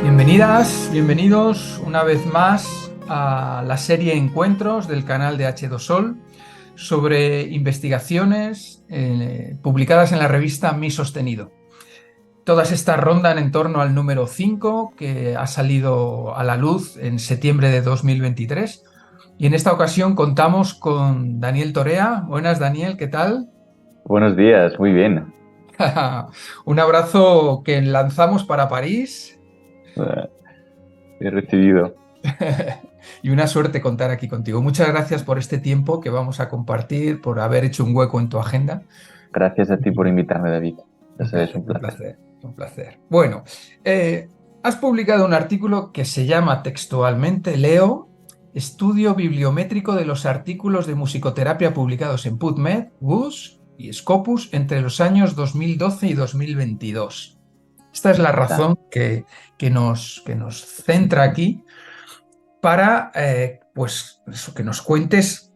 Bienvenidas, bienvenidos una vez más a la serie Encuentros del canal de H2Sol sobre investigaciones publicadas en la revista Mi Sostenido. Todas estas rondan en torno al número 5 que ha salido a la luz en septiembre de 2023 y en esta ocasión contamos con Daniel Torea. Buenas, Daniel, ¿qué tal? Buenos días, muy bien. Un abrazo que lanzamos para París. He recibido. Y una suerte contar aquí contigo. Muchas gracias por este tiempo que vamos a compartir, por haber hecho un hueco en tu agenda. Gracias a ti por invitarme, David. Un Eso es placer, un un placer. placer, un placer. Bueno, has publicado un artículo que se llama textualmente, leo, Estudio bibliométrico de los artículos de musicoterapia publicados en PubMed, WUS y Scopus entre los años 2012 y 2022. Esta es la razón que nos centra aquí para pues eso, que nos cuentes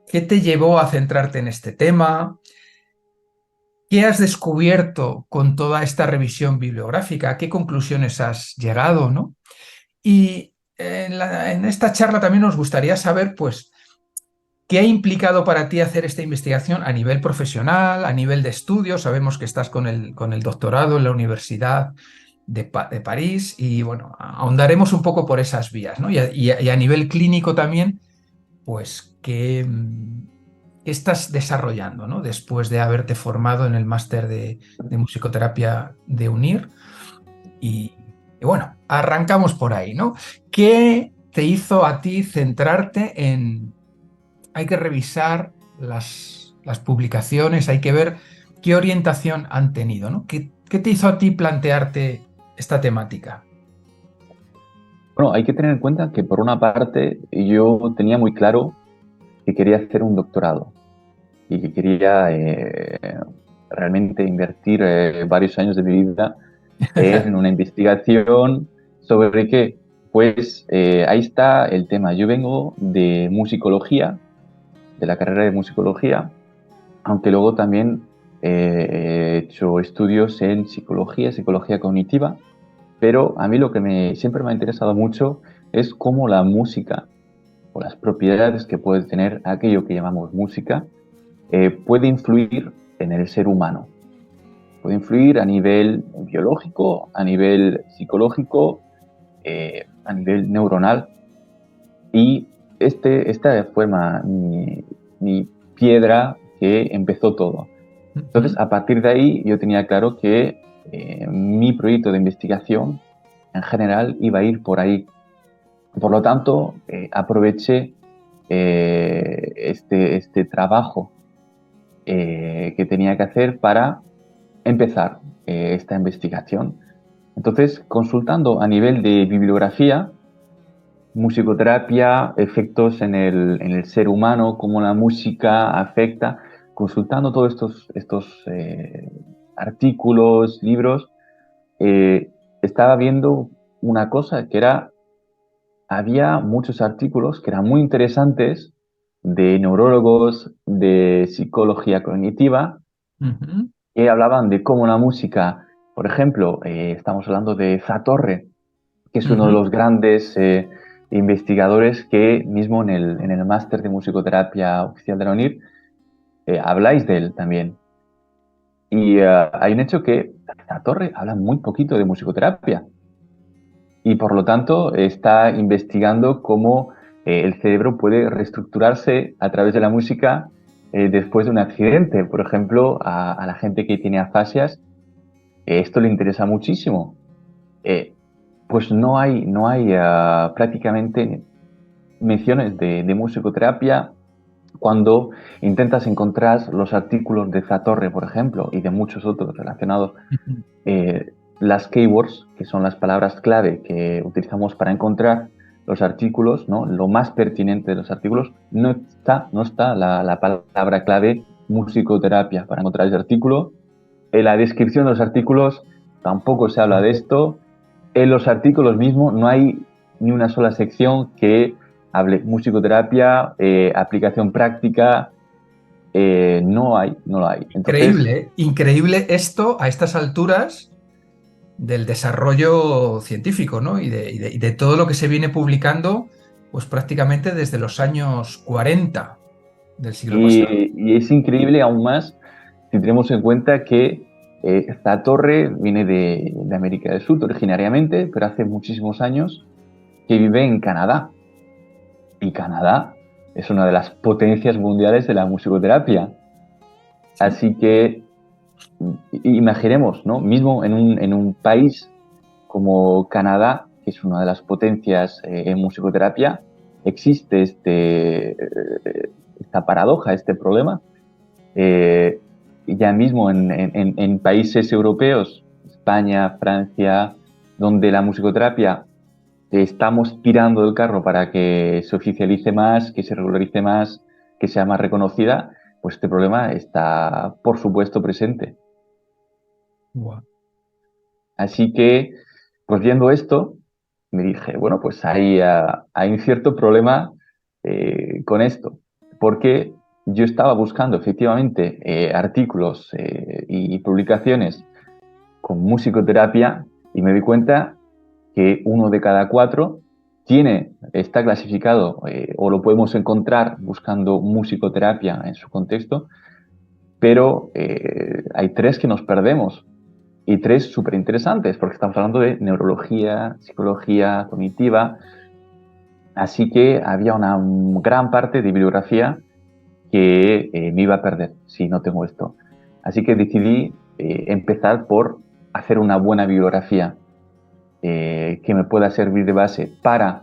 qué te llevó a centrarte en este tema, qué has descubierto con toda esta revisión bibliográfica, a qué conclusiones has llegado, ¿no? Y en esta charla también nos gustaría saber, pues, qué ha implicado para ti hacer esta investigación a nivel profesional, a nivel de estudio. Sabemos que estás con el doctorado en la Universidad de París y, bueno, ahondaremos un poco por esas vías, ¿no? Y a nivel clínico también, pues, qué estás desarrollando, ¿no? Después de haberte formado en el máster de musicoterapia de UNIR. Y bueno, arrancamos por ahí, ¿no? ¿Qué te hizo a ti centrarte en... Hay que revisar las publicaciones, hay que ver qué orientación han tenido, ¿no? ¿Qué te hizo a ti plantearte esta temática? Bueno, hay que tener en cuenta que por una parte yo tenía muy claro que quería hacer un doctorado y que quería realmente invertir varios años de mi vida en una investigación sobre qué. Pues ahí está el tema. Yo vengo de musicología, de la carrera de musicología, aunque luego también he hecho estudios en psicología cognitiva, pero a mí lo que siempre me ha interesado mucho es cómo la música o las propiedades que puede tener aquello que llamamos música puede influir en el ser humano. Puede influir a nivel biológico, a nivel psicológico, a nivel neuronal. Y esta fue mi piedra que empezó todo. Entonces, a partir de ahí, yo tenía claro que mi proyecto de investigación en general iba a ir por ahí. Por lo tanto, aproveché este trabajo que tenía que hacer para empezar esta investigación. Entonces, consultando a nivel de bibliografía, musicoterapia, efectos en el ser humano, cómo la música afecta, consultando todos estos artículos, libros, estaba viendo una cosa que era, había muchos artículos que eran muy interesantes de neurólogos, de psicología cognitiva, Ujú. que hablaban de cómo la música, por ejemplo, estamos hablando de Zatorre, que es uno de Ujú. los grandes investigadores que mismo en el máster de musicoterapia oficial de la UNIR habláis de él también. Y hay un hecho que la Torre habla muy poquito de musicoterapia y por lo tanto está investigando cómo el cerebro puede reestructurarse a través de la música después de un accidente. Por ejemplo, a la gente que tiene afasias, esto le interesa muchísimo. Eh, pues no hay prácticamente menciones de musicoterapia cuando intentas encontrar los artículos de Zatorre, por ejemplo, y de muchos otros relacionados. Las keywords, que son las palabras clave que utilizamos para encontrar los artículos, ¿no? Lo más pertinente de los artículos, no está la palabra clave musicoterapia para encontrar ese artículo. En la descripción de los artículos tampoco se habla de esto. En los artículos mismos no hay ni una sola sección que hable musicoterapia, aplicación práctica, no lo hay. Entonces, Increíble, ¿eh? Increíble esto a estas alturas del desarrollo científico, ¿no? Y de todo lo que se viene publicando, pues prácticamente desde los años 40 del siglo pasado. y es increíble aún más si tenemos en cuenta que esta torre viene de América del Sur originariamente, pero hace muchísimos años que vive en Canadá. Y Canadá es una de las potencias mundiales de la musicoterapia. Sí. Así que imaginemos, ¿no? Mismo en un país como Canadá, que es una de las potencias en musicoterapia, existe esta paradoja, este problema. Eh, ya mismo en países europeos, España, Francia, donde la musicoterapia estamos tirando del carro para que se oficialice más, que se regularice más, que sea más reconocida, pues este problema está, por supuesto, presente. Guau. Así que, pues viendo esto, me dije, bueno, pues hay un cierto problema con esto, porque yo estaba buscando efectivamente artículos y publicaciones con musicoterapia y me di cuenta que uno de cada cuatro está clasificado o lo podemos encontrar buscando musicoterapia en su contexto, pero hay tres que nos perdemos y tres súper interesantes porque estamos hablando de neurología, psicología cognitiva, así que había una gran parte de bibliografía que me iba a perder si no tengo esto. Así que decidí empezar por hacer una buena bibliografía que me pueda servir de base para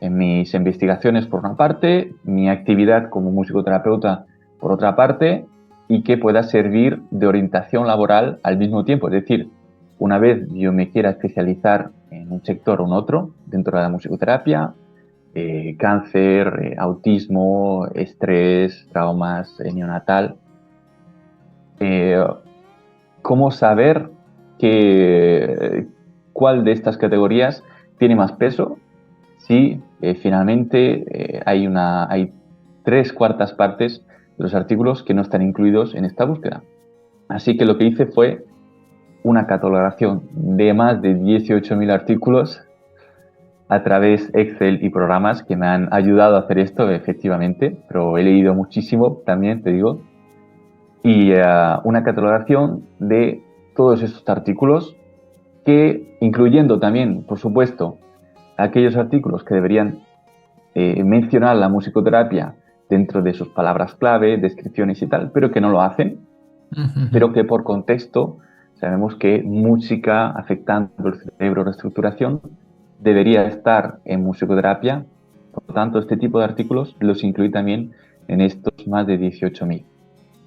mis investigaciones por una parte, mi actividad como musicoterapeuta por otra parte, y que pueda servir de orientación laboral al mismo tiempo. Es decir, una vez yo me quiera especializar en un sector o en otro dentro de la musicoterapia, cáncer, autismo, estrés, traumas, neonatal, eh, ¿cómo saber cuál de estas categorías tiene más peso si finalmente hay tres cuartas partes de los artículos que no están incluidos en esta búsqueda? Así que lo que hice fue una catalogación de más de 18.000 artículos a través Excel y programas que me han ayudado a hacer esto, efectivamente, pero he leído muchísimo también, te digo, y una catalogación de todos estos artículos que, incluyendo también, por supuesto, aquellos artículos que deberían mencionar la musicoterapia dentro de sus palabras clave, descripciones y tal, pero que no lo hacen, pero que por contexto sabemos que música afectando el cerebro, reestructuración, debería estar en musicoterapia. Por lo tanto, este tipo de artículos los incluí también en estos más de 18.000.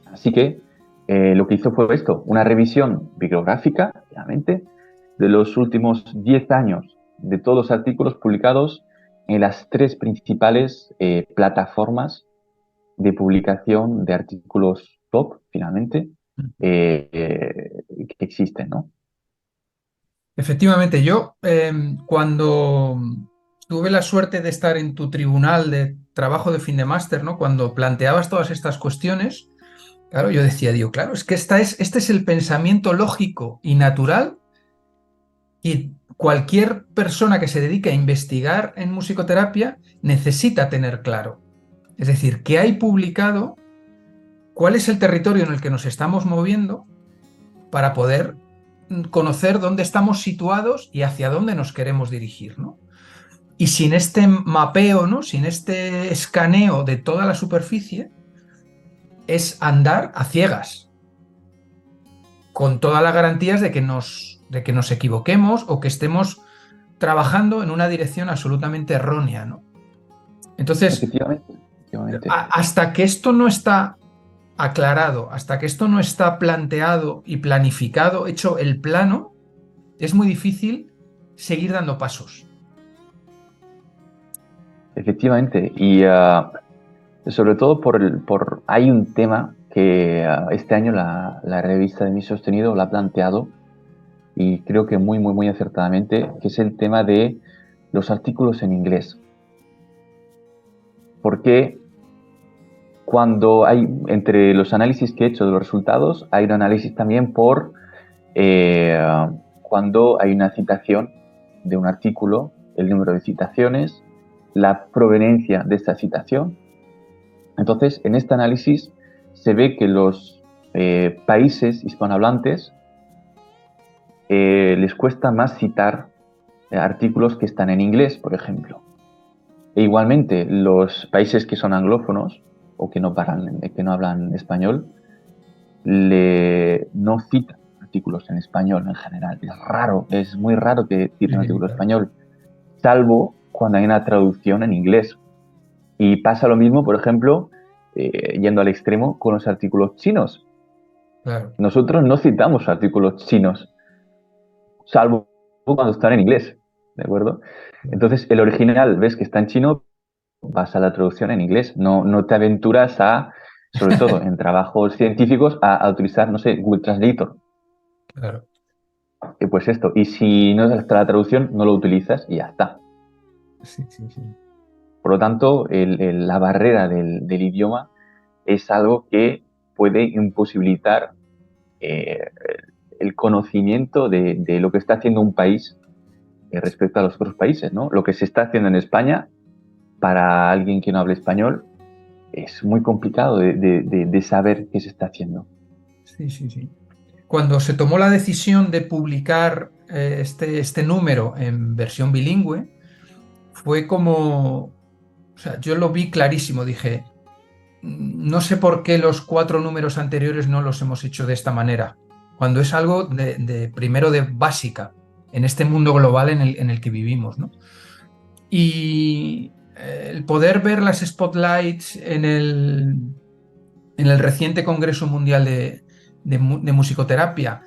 Así que lo que hizo fue esto, una revisión bibliográfica, realmente, de los últimos 10 años de todos los artículos publicados en las tres principales plataformas de publicación de artículos top, finalmente, que existen, ¿no? Efectivamente, yo cuando tuve la suerte de estar en tu tribunal de trabajo de fin de máster, ¿no? Cuando planteabas todas estas cuestiones, claro, yo decía, digo, claro, es que este es el pensamiento lógico y natural y cualquier persona que se dedique a investigar en musicoterapia necesita tener claro. Es decir, que hay publicado, cuál es el territorio en el que nos estamos moviendo para poder conocer dónde estamos situados y hacia dónde nos queremos dirigir, ¿no? Y sin este mapeo, ¿no? Sin este escaneo de toda la superficie, es andar a ciegas, con todas las garantías de que nos equivoquemos o que estemos trabajando en una dirección absolutamente errónea, ¿no? Entonces, Efectivamente, efectivamente. hasta que esto no está aclarado, hasta que esto no está planteado y planificado, hecho el plano, es muy difícil seguir dando pasos. Efectivamente. Y sobre todo hay un tema que este año la revista de Mi Sostenido lo ha planteado, y creo que muy, muy, muy acertadamente, que es el tema de los artículos en inglés. Porque cuando entre los análisis que he hecho de los resultados, hay un análisis también por cuando hay una citación de un artículo, el número de citaciones, la proveniencia de esta citación. Entonces, en este análisis se ve que los países hispanohablantes les cuesta más citar artículos que están en inglés, por ejemplo. E igualmente, los países que son anglófonos o que no hablan español, no citan artículos en español en general. Es raro, es muy raro que citen un artículo en español, salvo cuando hay una traducción en inglés. Y pasa lo mismo, por ejemplo, yendo al extremo, con los artículos chinos. Claro. Nosotros no citamos artículos chinos, salvo cuando están en inglés, ¿de acuerdo? Entonces, el original, ves que está en chino, vas a la traducción en inglés. No te aventuras sobre todo en trabajos científicos, a utilizar, no sé, Google Translator. Claro. Pues esto. Y si no está la traducción, no lo utilizas y ya está. Sí, sí, sí. Por lo tanto, la barrera del idioma es algo que puede imposibilitar el conocimiento de lo que está haciendo un país respecto a los otros países, ¿no? Lo que se está haciendo en España, para alguien que no hable español, es muy complicado de saber qué se está haciendo. Sí, sí, sí. Cuando se tomó la decisión de publicar este número en versión bilingüe, fue como, o sea, yo lo vi clarísimo, dije, no sé por qué los 4 números anteriores no los hemos hecho de esta manera, cuando es algo primero de básica en este mundo global en el que vivimos, ¿no? Y el poder ver las spotlights en el reciente Congreso Mundial de Musicoterapia,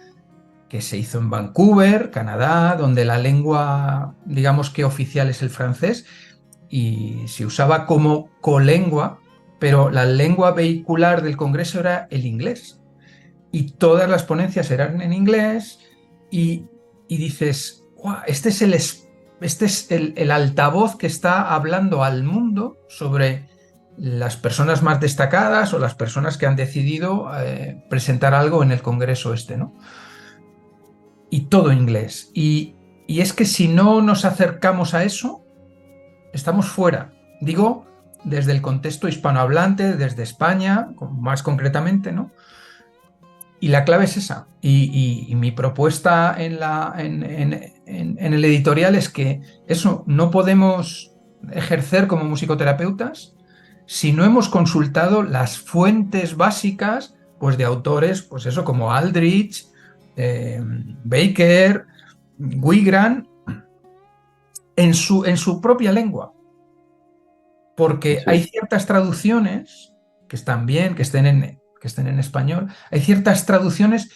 que se hizo en Vancouver, Canadá, donde la lengua, digamos que oficial es el francés, y se usaba como colengua, pero la lengua vehicular del Congreso era el inglés. Y todas las ponencias eran en inglés, y dices, wow, este es el altavoz que está hablando al mundo sobre las personas más destacadas o las personas que han decidido presentar algo en el Congreso ¿no? Y todo inglés. Y es que si no nos acercamos a eso, estamos fuera. Digo, desde el contexto hispanohablante, desde España, más concretamente, ¿no? Y la clave es esa. Y mi propuesta en el editorial es que eso, no podemos ejercer como musicoterapeutas si no hemos consultado las fuentes básicas, pues, de autores, pues eso, como Aldrich, Baker, Wigran, en su propia lengua. Porque Eso hay es. ciertas traducciones que están bien, que estén en español, hay ciertas traducciones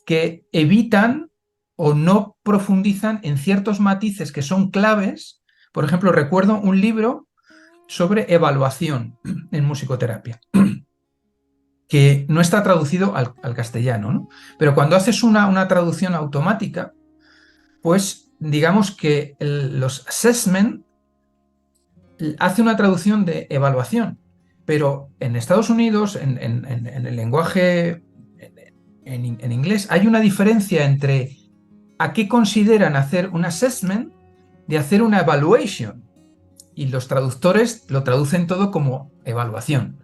que evitan o no profundizan en ciertos matices que son claves. Por ejemplo, recuerdo un libro sobre evaluación en musicoterapia, que no está traducido al castellano, ¿no? Pero cuando haces una traducción automática, pues digamos que los assessment hace una traducción de evaluación, pero en Estados Unidos, en el lenguaje en inglés, hay una diferencia entre a qué consideran hacer un assessment de hacer una evaluation, y los traductores lo traducen todo como evaluación.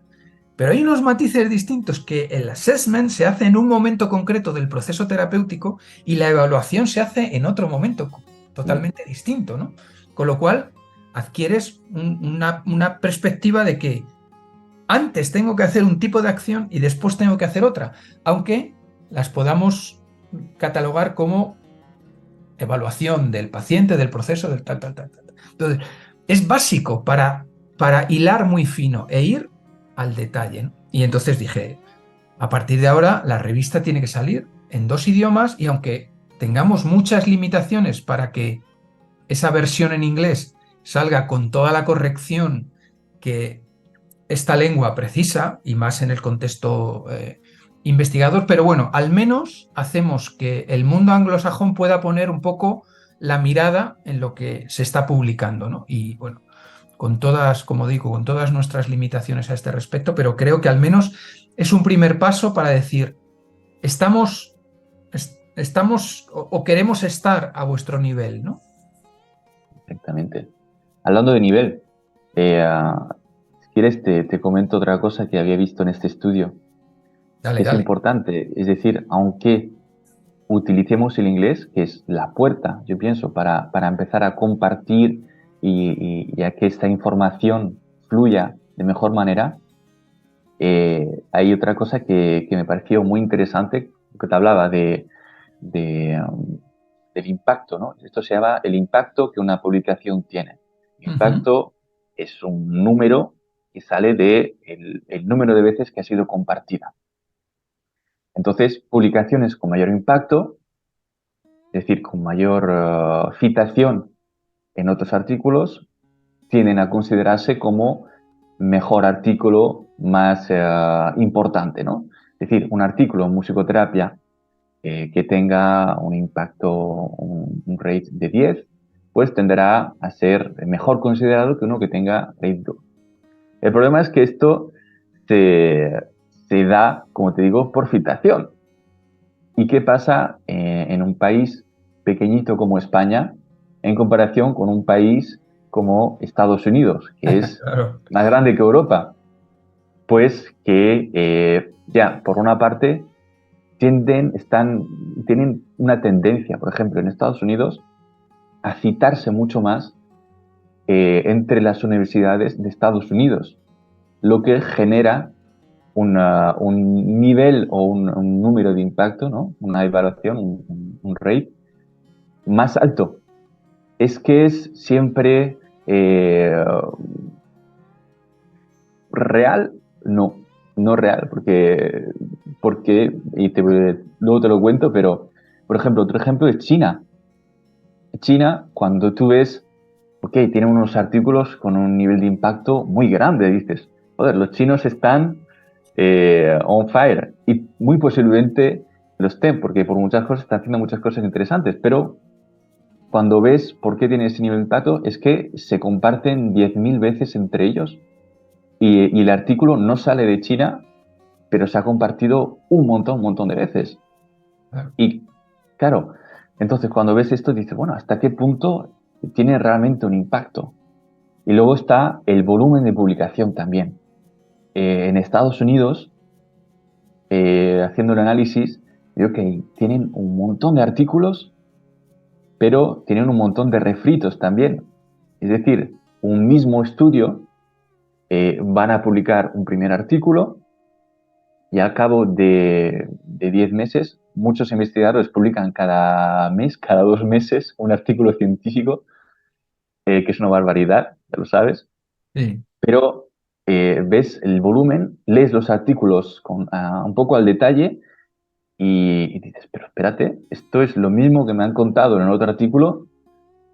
Pero hay unos matices distintos que el assessment se hace en un momento concreto del proceso terapéutico y la evaluación se hace en otro momento totalmente distinto, ¿no? Con lo cual adquieres una perspectiva de que antes tengo que hacer un tipo de acción y después tengo que hacer otra, aunque las podamos catalogar como evaluación del paciente, del proceso, del tal, tal, tal, tal. Entonces, es básico para hilar muy fino e ir al detalle, ¿no? Y entonces dije, a partir de ahora la revista tiene que salir en 2 idiomas y aunque tengamos muchas limitaciones para que esa versión en inglés salga con toda la corrección que esta lengua precisa y más en el contexto investigador, pero bueno, al menos hacemos que el mundo anglosajón pueda poner un poco la mirada en lo que se está publicando, ¿no? Y bueno, con todas, como digo, con todas nuestras limitaciones a este respecto, pero creo que al menos es un primer paso para decir, estamos o queremos estar a vuestro nivel, ¿no? Exactamente. Hablando de nivel, eh, si quieres te comento otra cosa que había visto en este estudio. Dale, Es dale. importante, es decir, aunque utilicemos el inglés, que es la puerta, yo pienso, para empezar a compartir y a que esta información fluya de mejor manera, hay otra cosa que me pareció muy interesante, que te hablaba de del impacto, ¿no? Esto se llama el impacto que una publicación tiene. El Ujú. impacto es un número que sale de el número de veces que ha sido compartida. Entonces, publicaciones con mayor impacto, es decir, con mayor citación en otros artículos, tienden a considerarse como mejor artículo, más importante, ¿no? Es decir, un artículo en musicoterapia que tenga un impacto, un rate de 10, pues tenderá a ser mejor considerado que uno que tenga rate 2. El problema es que esto se, se da, como te digo, por citación. ¿Y qué pasa en un país pequeñito como España en comparación con un país como Estados Unidos, que es Claro. más grande que Europa? Pues que ya, por una parte, tienen una tendencia, por ejemplo, en Estados Unidos, a citarse mucho más entre las universidades de Estados Unidos, lo que genera un nivel o un número de impacto, ¿no? Una evaluación, un rate más alto. Es que es siempre real, no, no real, luego te lo cuento, pero, por ejemplo, otro ejemplo es China. China, cuando tú ves, ok, tiene unos artículos con un nivel de impacto muy grande, dices, joder, los chinos están on fire y muy posiblemente lo estén, porque por muchas cosas están haciendo muchas cosas interesantes, pero cuando ves por qué tiene ese nivel de impacto es que se comparten 10.000 veces entre ellos y el artículo no sale de China, pero se ha compartido un montón de veces. Claro. Y claro, entonces cuando ves esto dices, bueno, ¿hasta qué punto tiene realmente un impacto? Y luego está el volumen de publicación también. En Estados Unidos, haciendo el análisis, veo que tienen un montón de artículos, pero tienen un montón de refritos también. Es decir, un mismo estudio van a publicar un primer artículo y al cabo de 10 meses, muchos investigadores publican cada mes, cada 2 meses, un artículo científico, que es una barbaridad, ya lo sabes, Sí. pero ves el volumen, lees los artículos un poco al detalle y dices, pero espérate, esto es lo mismo que me han contado en el otro artículo,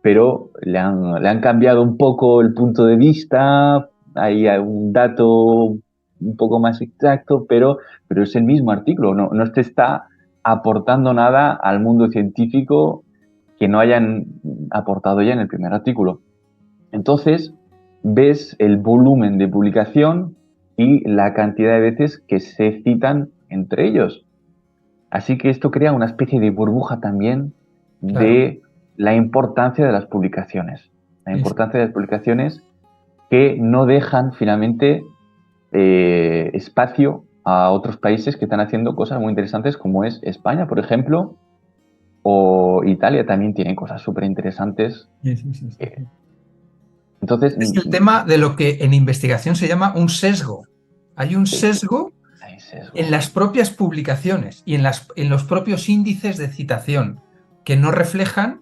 pero le han cambiado un poco el punto de vista, hay un dato un poco más exacto, pero es el mismo artículo, no te está aportando nada al mundo científico que no hayan aportado ya en el primer artículo. Entonces, ves el volumen de publicación y la cantidad de veces que se citan entre ellos. Así que esto crea una especie de burbuja también Claro. de la importancia de las publicaciones. La Sí, sí. importancia de las publicaciones que no dejan finalmente espacio a otros países que están haciendo cosas muy interesantes, como es España, por ejemplo, o Italia también tiene cosas súper interesantes. Sí, sí, sí, sí, sí. Entonces, Es el tema de lo que en investigación se llama un sesgo. Hay un sí, sesgo hay en sesgo. las propias publicaciones y en los propios índices de citación que no reflejan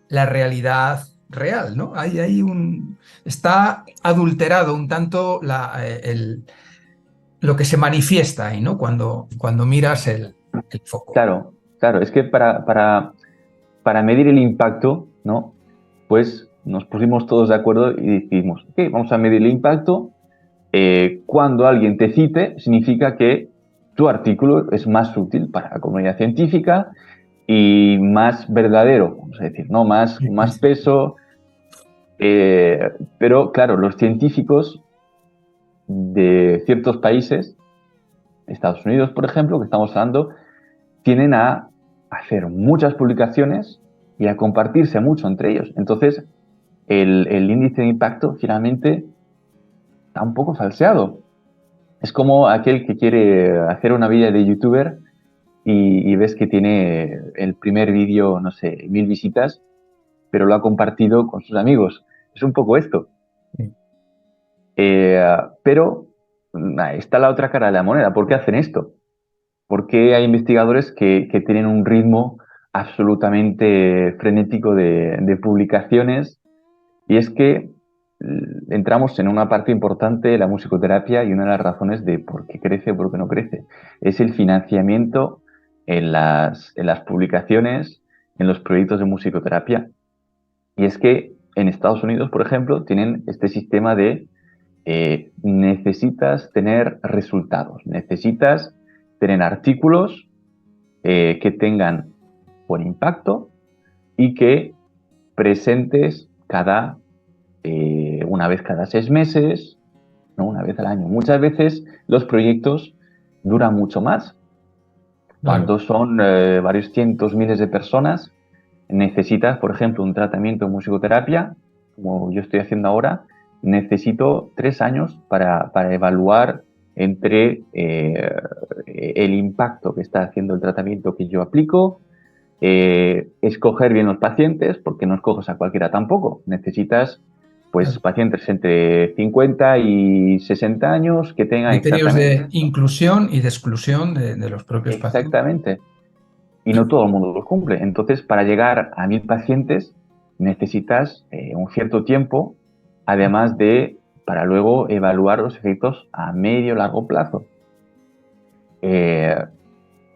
la realidad real, ¿no? Está adulterado un tanto lo que se manifiesta ahí, ¿no? Cuando miras el foco. Claro, claro, es que para medir el impacto, ¿no? Pues nos pusimos todos de acuerdo y decidimos, ok, vamos a medir el impacto. Cuando alguien te cite, significa que tu artículo es más útil para la comunidad científica y más verdadero, vamos a decir, ¿no? Más, Sí, sí, más sí. peso. Pero claro, los científicos de ciertos países, Estados Unidos, por ejemplo, que estamos hablando, tienden a hacer muchas publicaciones y a compartirse mucho entre ellos. Entonces, el índice de impacto finalmente está un poco falseado. Es como aquel que quiere hacer una vida de youtuber y ves que tiene el primer vídeo, no sé, 1000 visitas, pero lo ha compartido con sus amigos. Es un poco esto. Sí. Eh, pero está la otra cara de la moneda. ¿Por qué hacen esto? ¿Por qué hay investigadores que tienen un ritmo absolutamente frenético de publicaciones? Y es que entramos en una parte importante de la musicoterapia y una de las razones de por qué crece o por qué no crece es el financiamiento en las publicaciones, en los proyectos de musicoterapia. Y es que en Estados Unidos, por ejemplo, tienen este sistema de necesitas tener resultados, necesitas tener artículos que tengan buen impacto y que presentes una vez cada 6 meses, no una vez al año. Muchas veces los proyectos duran mucho más. Claro. Cuando son varios cientos, miles de personas, necesitas, por ejemplo, un tratamiento de musicoterapia, como yo estoy haciendo ahora, necesito 3 años para evaluar entre el impacto que está haciendo el tratamiento que yo aplico, escoger bien los pacientes, porque no escoges a cualquiera tampoco. Necesitas pues Claro. pacientes entre 50 y 60 años que tengan Criterios exactamente de esto. inclusión y de exclusión de los propios pacientes. Exactamente. Y no todo el mundo los cumple. Entonces, para llegar a 1000 pacientes, necesitas un cierto tiempo, además de para luego evaluar los efectos a medio o largo plazo. Eh,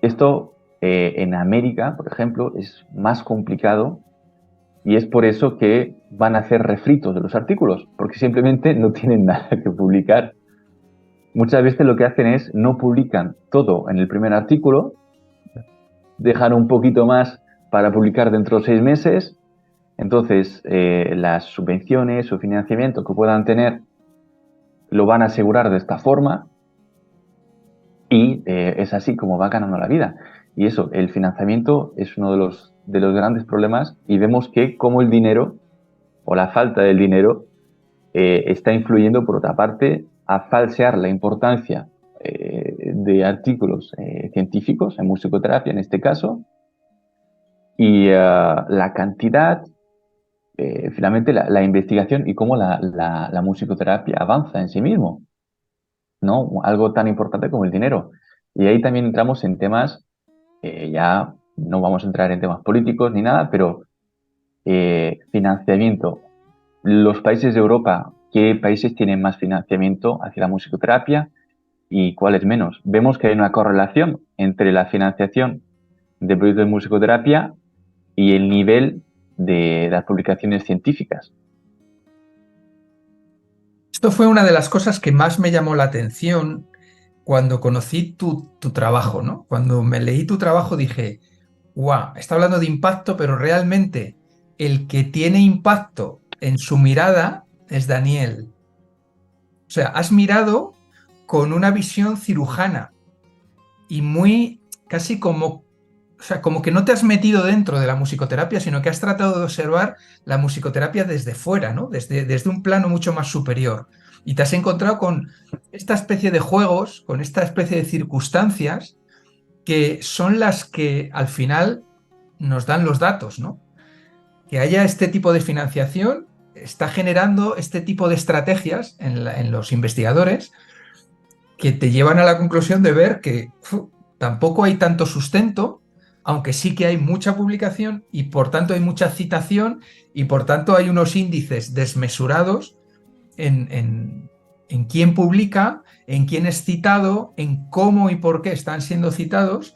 esto en América, por ejemplo, es más complicado y es por eso que van a hacer refritos de los artículos, porque simplemente no tienen nada que publicar. Muchas veces lo que hacen es no publican todo en el primer artículo, dejan un poquito más para publicar dentro de 6 meses. Entonces, las subvenciones o financiamiento que puedan tener lo van a asegurar de esta forma y es así como va ganando la vida. Y eso, el financiamiento es uno de los grandes problemas y vemos que como el dinero o la falta del dinero está influyendo, por otra parte, a falsear la importancia de artículos científicos, en musicoterapia en este caso, y la cantidad, finalmente la investigación y cómo la musicoterapia avanza en sí mismo, ¿no? Algo tan importante como el dinero. Y ahí también entramos en temas, ya no vamos a entrar en temas políticos ni nada, pero financiamiento. Los países de Europa, ¿qué países tienen más financiamiento hacia la musicoterapia y cuáles menos? Vemos que hay una correlación entre la financiación de proyectos de musicoterapia y el nivel de las publicaciones científicas. Esto fue una de las cosas que más me llamó la atención cuando conocí tu trabajo, ¿no? Cuando me leí tu trabajo dije, wow, está hablando de impacto, pero realmente el que tiene impacto en su mirada es Daniel. O sea, has mirado con una visión cirujana y muy casi como, o sea, como que no te has metido dentro de la musicoterapia, sino que has tratado de observar la musicoterapia desde fuera, ¿no? Desde un plano mucho más superior. Y te has encontrado con esta especie de juegos, con esta especie de circunstancias que son las que al final nos dan los datos, ¿no? Que haya este tipo de financiación está generando este tipo de estrategias en los investigadores que te llevan a la conclusión de ver que tampoco hay tanto sustento, aunque sí que hay mucha publicación y por tanto hay mucha citación y por tanto hay unos índices desmesurados en quién publica, en quién es citado, en cómo y por qué están siendo citados.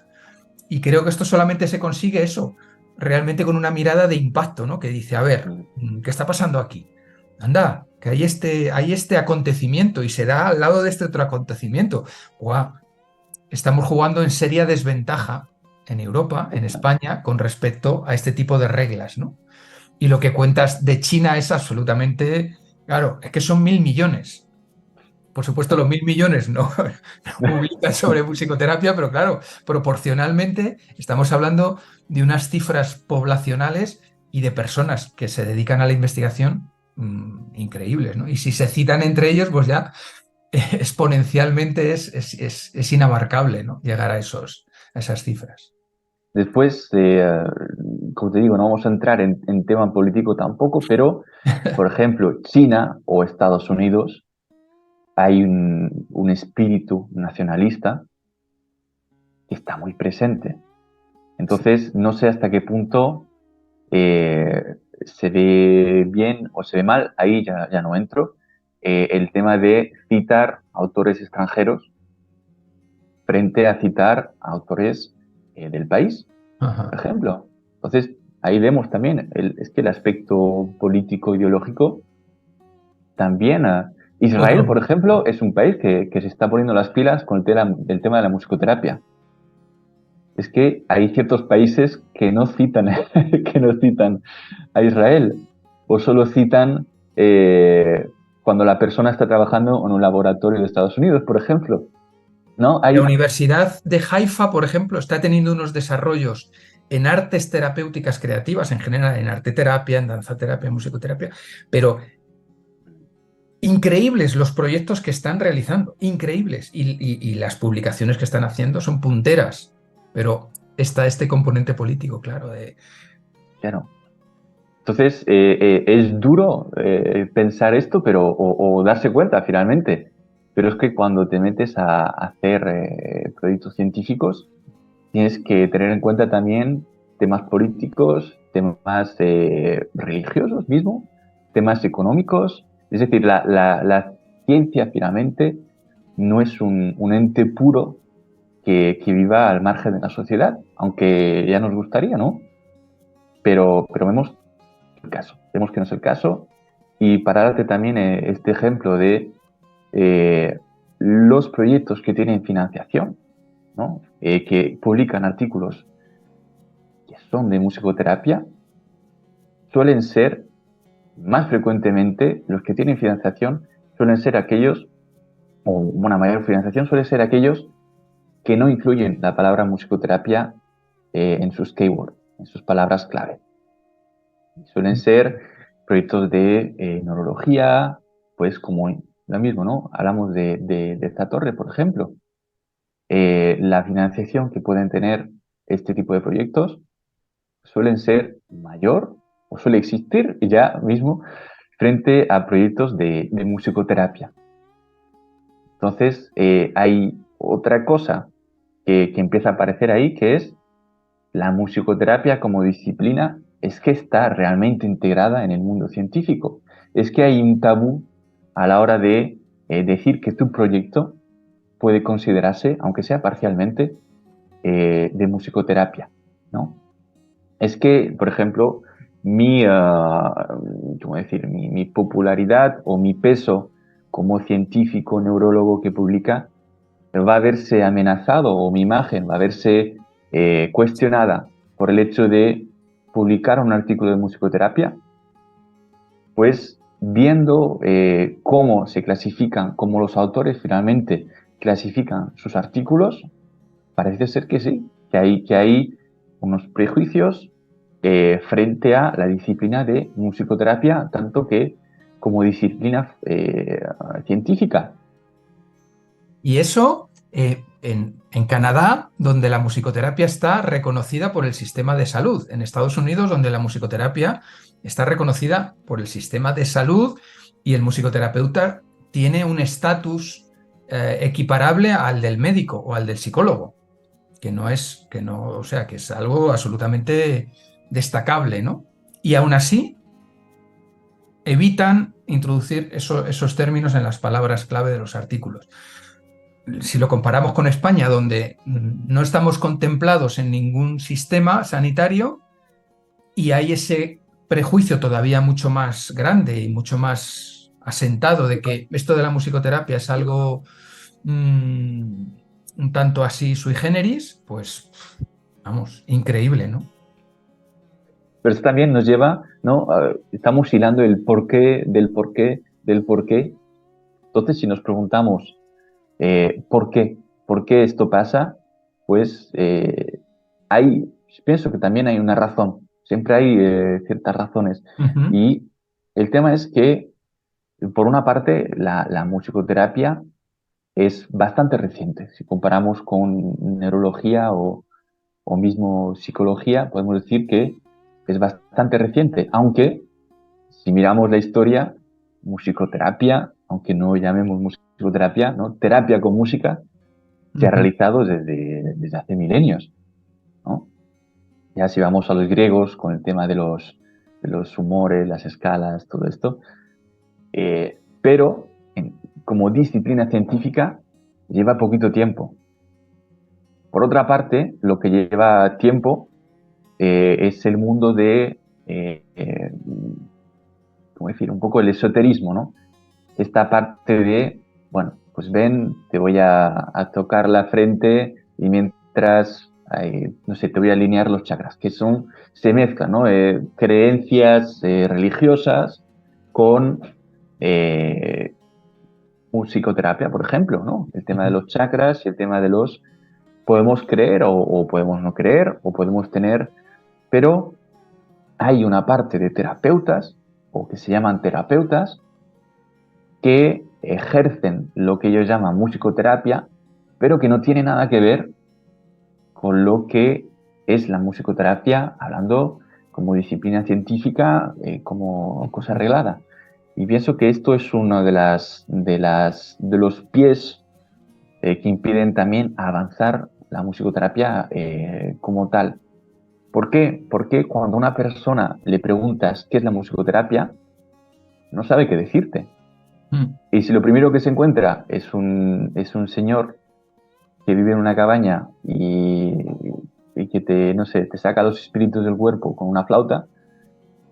Y creo que esto solamente se consigue eso, realmente con una mirada de impacto, ¿no? Que dice, a ver, ¿qué está pasando aquí? Anda, que hay este acontecimiento y se da al lado de este otro acontecimiento. ¡Guau! Estamos jugando en seria desventaja en Europa, en España, con respecto a este tipo de reglas, ¿no? Y lo que cuentas de China es absolutamente, claro, es que son 1.000 millones. Por supuesto, los 1.000 millones no publican sobre musicoterapia, pero claro, proporcionalmente estamos hablando de unas cifras poblacionales y de personas que se dedican a la investigación increíbles, ¿no? Y si se citan entre ellos, pues ya exponencialmente es inabarcable, ¿no? Llegar a esas cifras. Después, como te digo, no vamos a entrar en tema político tampoco, pero, por ejemplo, China o Estados Unidos, hay un espíritu nacionalista que está muy presente. Entonces, no sé hasta qué punto se ve bien o se ve mal, ahí ya no entro, el tema de citar autores extranjeros frente a citar a autores del país, por Ajá. ejemplo. Entonces, ahí vemos también, es que el aspecto político ideológico también... Israel, Otro. por ejemplo, es un país que se está poniendo las pilas con el tema de la musicoterapia. Es que hay ciertos países que no citan, que no citan a Israel o solo citan cuando la persona está trabajando en un laboratorio de Estados Unidos, por ejemplo. ¿No? La Hay, Universidad de Haifa, por ejemplo, está teniendo unos desarrollos en artes terapéuticas creativas, en general, en arteterapia, en danzaterapia, en musicoterapia, pero increíbles los proyectos que están realizando, increíbles. Y las publicaciones que están haciendo son punteras, pero está este componente político, claro, de... claro. Entonces, es duro pensar esto, pero, o darse cuenta finalmente. Pero es que cuando te metes a hacer proyectos científicos, tienes que tener en cuenta también temas políticos, temas religiosos mismo, temas económicos. Es decir, la ciencia finalmente no es un ente puro que viva al margen de la sociedad, aunque ya nos gustaría, ¿no? Pero vemos el caso, vemos que no es el caso. Y para darte también este ejemplo de los proyectos que tienen financiación, ¿no? Que publican artículos que son de musicoterapia, suelen ser más frecuentemente los que tienen financiación, suelen ser aquellos, o una mayor financiación suele ser aquellos que no incluyen la palabra musicoterapia en sus keywords, en sus palabras clave. Suelen ser proyectos de neurología, pues como lo mismo, ¿no? Hablamos de esta torre, por ejemplo. La financiación que pueden tener este tipo de proyectos suelen ser mayor o suele existir ya mismo frente a proyectos de musicoterapia. Entonces, hay otra cosa que empieza a aparecer ahí, que es la musicoterapia como disciplina, es que está realmente integrada en el mundo científico. Es que hay un tabú a la hora de decir que tu proyecto puede considerarse, aunque sea parcialmente, de musicoterapia, ¿no? Es que, por ejemplo, ¿cómo decir? Mi popularidad o mi peso como científico neurólogo que publica va a verse amenazado o mi imagen va a verse cuestionada por el hecho de publicar un artículo de musicoterapia, pues viendo cómo se clasifican, cómo los autores finalmente clasifican sus artículos, parece ser que sí, que hay unos prejuicios frente a la disciplina de musicoterapia, tanto que como disciplina científica. Y eso en Canadá, donde la musicoterapia está reconocida por el sistema de salud. En Estados Unidos, donde la musicoterapia está reconocida por el sistema de salud y el musicoterapeuta tiene un estatus equiparable al del médico o al del psicólogo, o sea, que es algo absolutamente destacable, ¿no? Y aún así evitan introducir esos términos en las palabras clave de los artículos. Si lo comparamos con España, donde no estamos contemplados en ningún sistema sanitario y hay ese prejuicio todavía mucho más grande y mucho más asentado de que esto de la musicoterapia es algo un tanto así sui generis, pues vamos, increíble, ¿no? Pero eso también nos lleva, ¿no? Estamos hilando el porqué del porqué del porqué. Entonces, si nos preguntamos ¿por qué? ¿Por qué esto pasa? Pues pienso que también hay una razón. Siempre hay ciertas razones. Ujú, Y el tema es que, por una parte, la musicoterapia es bastante reciente. Si comparamos con neurología o mismo psicología, podemos decir que es bastante reciente, aunque si miramos la historia, musicoterapia, aunque no llamemos musicoterapia, ¿no? Terapia con música, se ha ujú. realizado desde hace milenios, ¿no? Ya si vamos a los griegos con el tema de los humores, las escalas, todo esto, pero como disciplina científica lleva poquito tiempo. Por otra parte, lo que lleva tiempo es el mundo de, ¿cómo decir? Un poco el esoterismo, ¿no? Esta parte de, bueno, pues ven, te voy a tocar la frente y mientras, no sé, te voy a alinear los chakras, que se mezclan, ¿no? Creencias religiosas con eh, musicoterapia, por ejemplo, ¿no? El tema de Ujú. los chakras y el tema de los, podemos creer o podemos no creer o podemos tener, pero hay una parte de terapeutas o que se llaman terapeutas que ejercen lo que ellos llaman musicoterapia, pero que no tiene nada que ver con lo que es la musicoterapia, hablando como disciplina científica, como cosa arreglada. Y pienso que esto es uno de los pies que impiden también avanzar la musicoterapia como tal. ¿Por qué? Porque cuando a una persona le preguntas qué es la musicoterapia, no sabe qué decirte. Mm. Y si lo primero que se encuentra es un señor que vive en una cabaña y que te, no sé, te saca los espíritus del cuerpo con una flauta,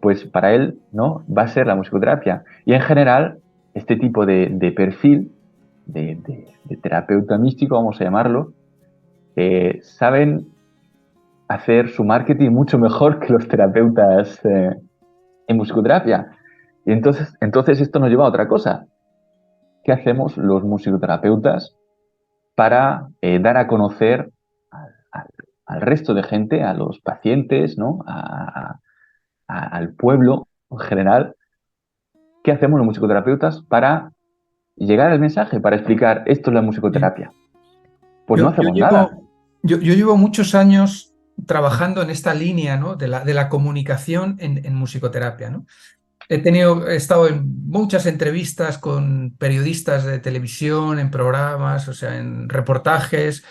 pues para él, ¿no? Va a ser la musicoterapia. Y en general, este tipo de perfil, de terapeuta místico, vamos a llamarlo, saben hacer su marketing mucho mejor que los terapeutas en musicoterapia. Y entonces esto nos lleva a otra cosa. ¿Qué hacemos los musicoterapeutas para dar a conocer al, al resto de gente, a los pacientes, ¿no? Al pueblo en general? ¿Qué hacemos los musicoterapeutas para llegar al mensaje, para explicar esto es la Sí. musicoterapia? Pues no Yo, yo hacemos nada. llevo, yo llevo muchos años trabajando en esta línea, ¿no? de la comunicación en musicoterapia, ¿no? He estado en muchas entrevistas con periodistas de televisión, en programas, o sea, en reportajes,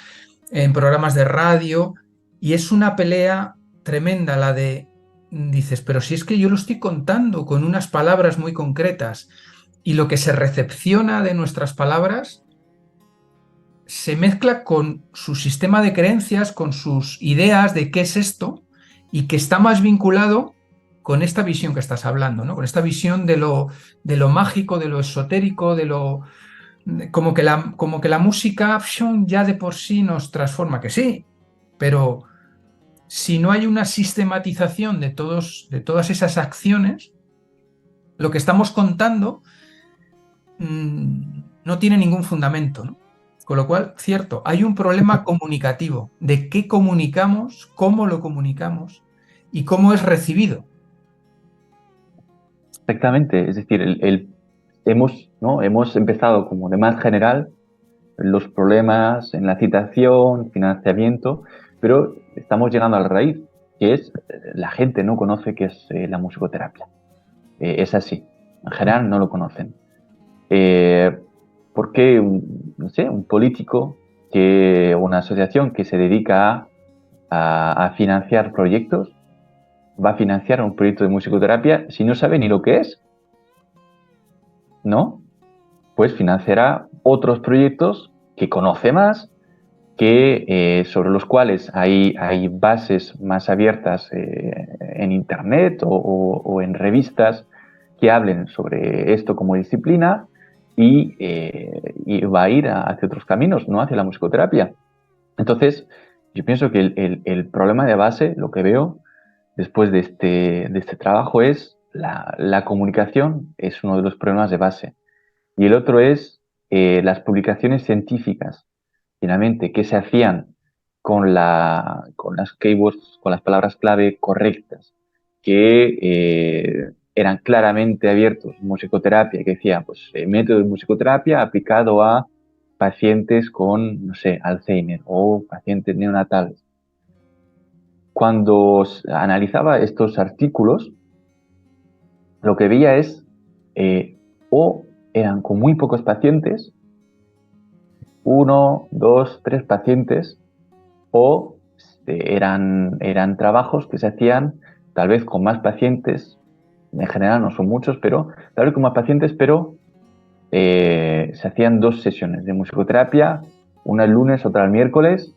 en programas de radio, y es una pelea tremenda la de, dices, pero si es que yo lo estoy contando con unas palabras muy concretas, y lo que se recepciona de nuestras palabras se mezcla con su sistema de creencias, con sus ideas de qué es esto, y que está más vinculado con esta visión que estás hablando, ¿no? Con esta visión de lo mágico, de lo esotérico, como que la música ya de por sí nos transforma, que sí, pero si no hay una sistematización de todas esas acciones, lo que estamos contando no tiene ningún fundamento, ¿no? Con lo cual, cierto, hay un problema comunicativo de qué comunicamos, cómo lo comunicamos y cómo es recibido. Exactamente, es decir, hemos, ¿no? hemos empezado como de más general los problemas en la citación, financiamiento, pero estamos llegando a la raíz, que es la gente no conoce qué es la musicoterapia. Es así, en general no lo conocen. Eh, ¿Por qué no sé, un político o una asociación que se dedica a financiar proyectos va a financiar un proyecto de musicoterapia si no sabe ni lo que es? ¿No? Pues financiará otros proyectos que conoce más, sobre los cuales hay bases más abiertas en Internet o en revistas que hablen sobre esto como disciplina y va a ir hacia otros caminos, no hacia la musicoterapia. Entonces, yo pienso que el problema de base, lo que veo después de este trabajo es la comunicación, es uno de los problemas de base. Y el otro es las publicaciones científicas, finalmente, que se hacían con las keywords, con las palabras clave correctas, que eran claramente abiertos, musicoterapia, que decía, pues, método de musicoterapia aplicado a pacientes con, no sé, Alzheimer o pacientes neonatales. Cuando analizaba estos artículos, lo que veía es, o eran con muy pocos pacientes, 1, 2, 3 pacientes, o eran trabajos que se hacían tal vez con más pacientes, en general no son muchos, pero tal vez con más pacientes, pero se hacían 2 sesiones de musicoterapia, una el lunes, otra el miércoles,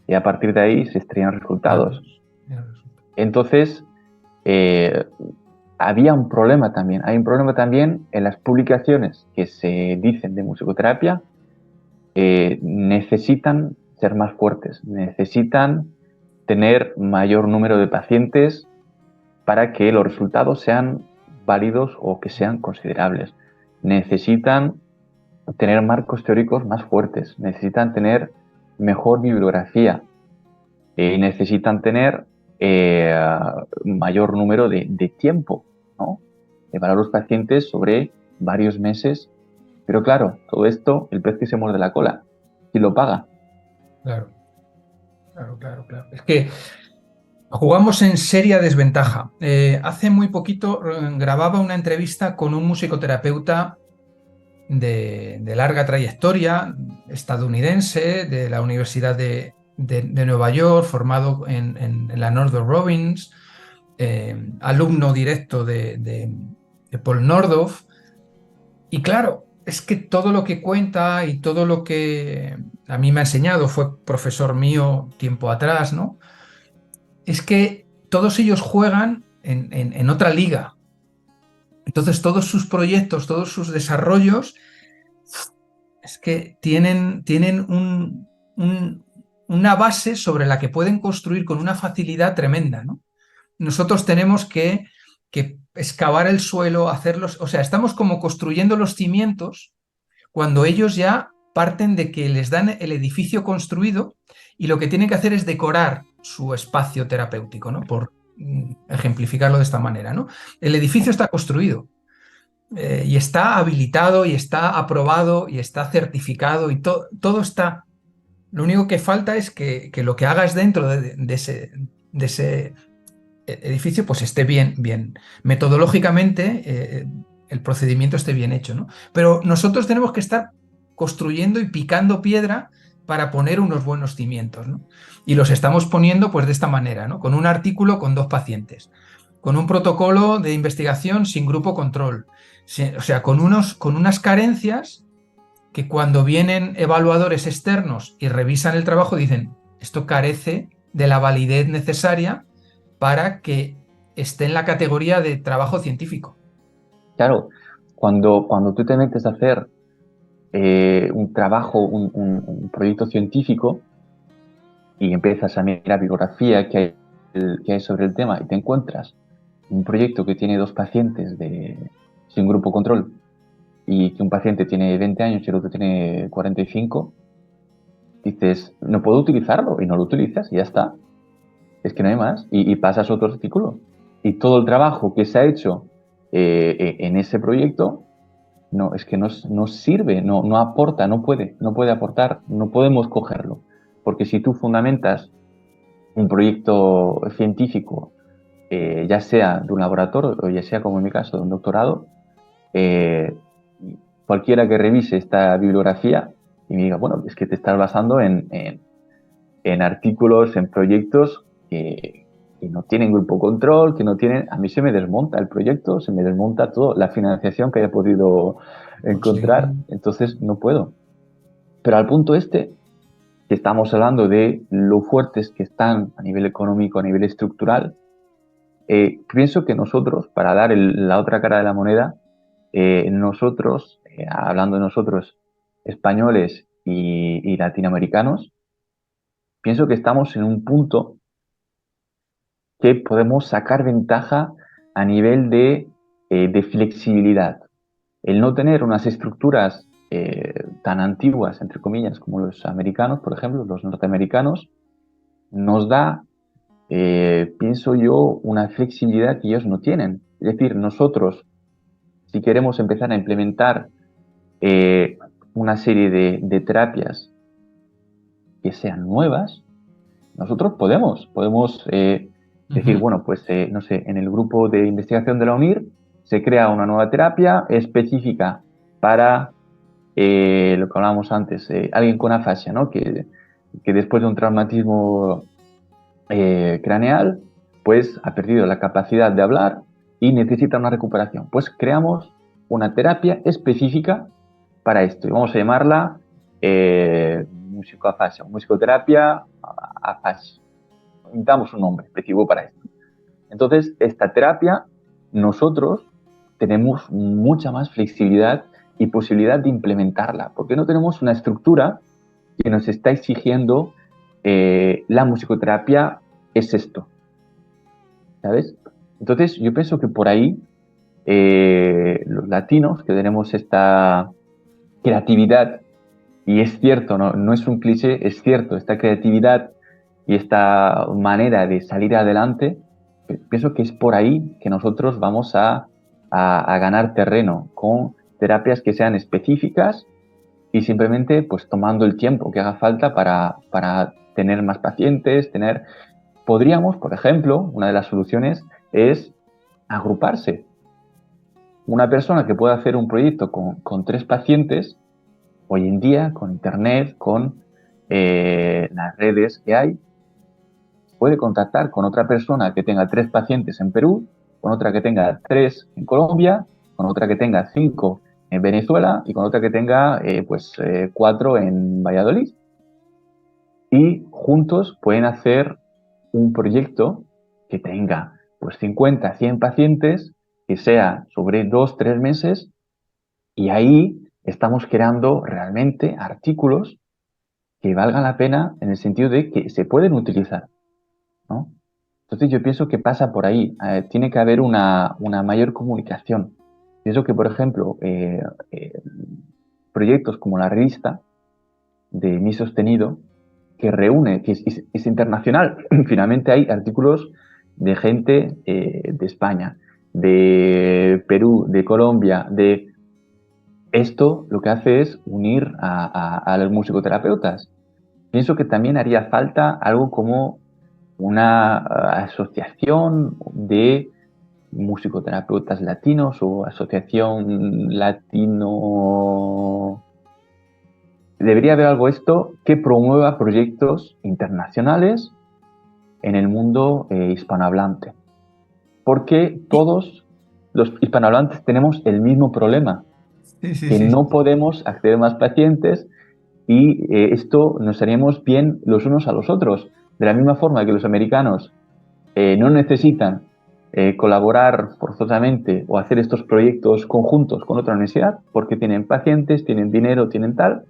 y a partir de ahí se extraían resultados. Entonces, eh, había un problema también. Hay un problema también en las publicaciones que se dicen de musicoterapia. Necesitan ser más fuertes, necesitan tener mayor número de pacientes para que los resultados sean válidos o que sean considerables. Necesitan tener marcos teóricos más fuertes, necesitan tener mejor bibliografía, necesitan tener mayor número de tiempo, ¿no? Para los pacientes sobre varios meses. Pero claro, todo esto, el pez que se muerde la cola, ¿quién lo paga? Claro, claro. Es que jugamos en seria desventaja. Hace muy poquito grababa una entrevista con un musicoterapeuta de larga trayectoria, estadounidense, de la Universidad de Nueva York, formado en la Northrop Robbins, alumno directo de Paul Nordhoff. Y claro, es que todo lo que cuenta y todo lo que a mí me ha enseñado, fue profesor mío tiempo atrás, ¿no? Es que todos ellos juegan en otra liga. Entonces todos sus proyectos, todos sus desarrollos, es que tienen una base sobre la que pueden construir con una facilidad tremenda, ¿no? Nosotros tenemos que excavar el suelo, hacerlos, o sea, estamos como construyendo los cimientos cuando ellos ya parten de que les dan el edificio construido y lo que tienen que hacer es decorar su espacio terapéutico, ¿no? Por ejemplificarlo de esta manera, ¿no? El edificio está construido y está habilitado y está aprobado y está certificado y todo está. Lo único que falta es que lo que hagas dentro de ese edificio pues esté bien. Metodológicamente el procedimiento esté bien hecho, ¿no? Pero nosotros tenemos que estar construyendo y picando piedra para poner unos buenos cimientos, ¿no? Y los estamos poniendo pues de esta manera, ¿no? Con un artículo con 2 pacientes, con un protocolo de investigación sin grupo control, o sea, con unas carencias que cuando vienen evaluadores externos y revisan el trabajo dicen, esto carece de la validez necesaria para que esté en la categoría de trabajo científico. Claro, cuando tú te metes a hacer un trabajo, un proyecto científico y empiezas a mirar bibliografía que hay sobre el tema y te encuentras un proyecto que tiene 2 pacientes sin grupo control y que un paciente tiene 20 años y el otro tiene 45, dices, no puedo utilizarlo y no lo utilizas y ya está. Es que no hay más. Y pasas otro artículo. Y todo el trabajo que se ha hecho en ese proyecto, no, es que no sirve, no aporta, no puede aportar, no podemos cogerlo. Porque si tú fundamentas un proyecto científico, ya sea de un laboratorio o ya sea, como en mi caso, de un doctorado, eh, cualquiera que revise esta bibliografía y me diga, bueno, es que te estás basando en artículos, en proyectos que no tienen grupo control, que no tienen... A mí se me desmonta el proyecto, se me desmonta todo, la financiación que haya podido encontrar, Sí. entonces no puedo. Pero al punto este, que estamos hablando de lo fuertes que están a nivel económico, a nivel estructural, pienso que nosotros, para dar la otra cara de la moneda, nosotros, hablando de nosotros, españoles y latinoamericanos, pienso que estamos en un punto que podemos sacar ventaja a nivel de flexibilidad. El no tener unas estructuras tan antiguas, entre comillas, como los americanos, por ejemplo, los norteamericanos, nos da, pienso yo, una flexibilidad que ellos no tienen. Es decir, nosotros, si queremos empezar a implementar una serie de terapias que sean nuevas, nosotros podemos decir, Ujú. bueno, pues no sé, en el grupo de investigación de la UNIR se crea una nueva terapia específica para lo que hablábamos antes, alguien con afasia, ¿no? Que después de un traumatismo craneal, pues ha perdido la capacidad de hablar y necesita una recuperación. Pues creamos una terapia específica para esto y vamos a llamarla musicoafasia, musicoterapia afasia. Inventamos un nombre específico para esto. Entonces, esta terapia, nosotros tenemos mucha más flexibilidad y posibilidad de implementarla, porque no tenemos una estructura que nos está exigiendo la musicoterapia es esto, ¿sabes? Entonces, yo pienso que por ahí los latinos que tenemos esta creatividad, y es cierto, no es un cliché, es cierto, esta creatividad y esta manera de salir adelante, pienso que es por ahí que nosotros vamos a ganar terreno con terapias que sean específicas y simplemente pues tomando el tiempo que haga falta para tener más pacientes, Podríamos, por ejemplo, una de las soluciones es agruparse. Una persona que pueda hacer un proyecto con 3 pacientes, hoy en día, con internet, con las redes que hay, puede contactar con otra persona que tenga 3 pacientes en Perú, con otra que tenga 3 en Colombia, con otra que tenga 5 en Venezuela y con otra que tenga 4 en Valladolid. Y juntos pueden hacer un proyecto que tenga pues 50, 100 pacientes, que sea sobre 2, 3 meses, y ahí estamos creando realmente artículos que valgan la pena en el sentido de que se pueden utilizar, ¿no? Entonces yo pienso que pasa por ahí. Tiene que haber una mayor comunicación. Pienso que, por ejemplo, proyectos como la revista de Mi Sostenido, que reúne, que es internacional, finalmente hay artículos de gente de España, de Perú, de Colombia, de... Esto lo que hace es unir a los musicoterapeutas. Pienso que también haría falta algo como una asociación de musicoterapeutas latinos o asociación latino. Debería haber algo esto que promueva proyectos internacionales en el mundo hispanohablante, porque Y- todos los hispanohablantes tenemos el mismo problema, Sí, sí, que sí, no sí. podemos acceder a más pacientes y esto nos haríamos bien los unos a los otros. De la misma forma que los americanos no necesitan colaborar forzosamente o hacer estos proyectos conjuntos con otra universidad porque tienen pacientes, tienen dinero, tienen tal.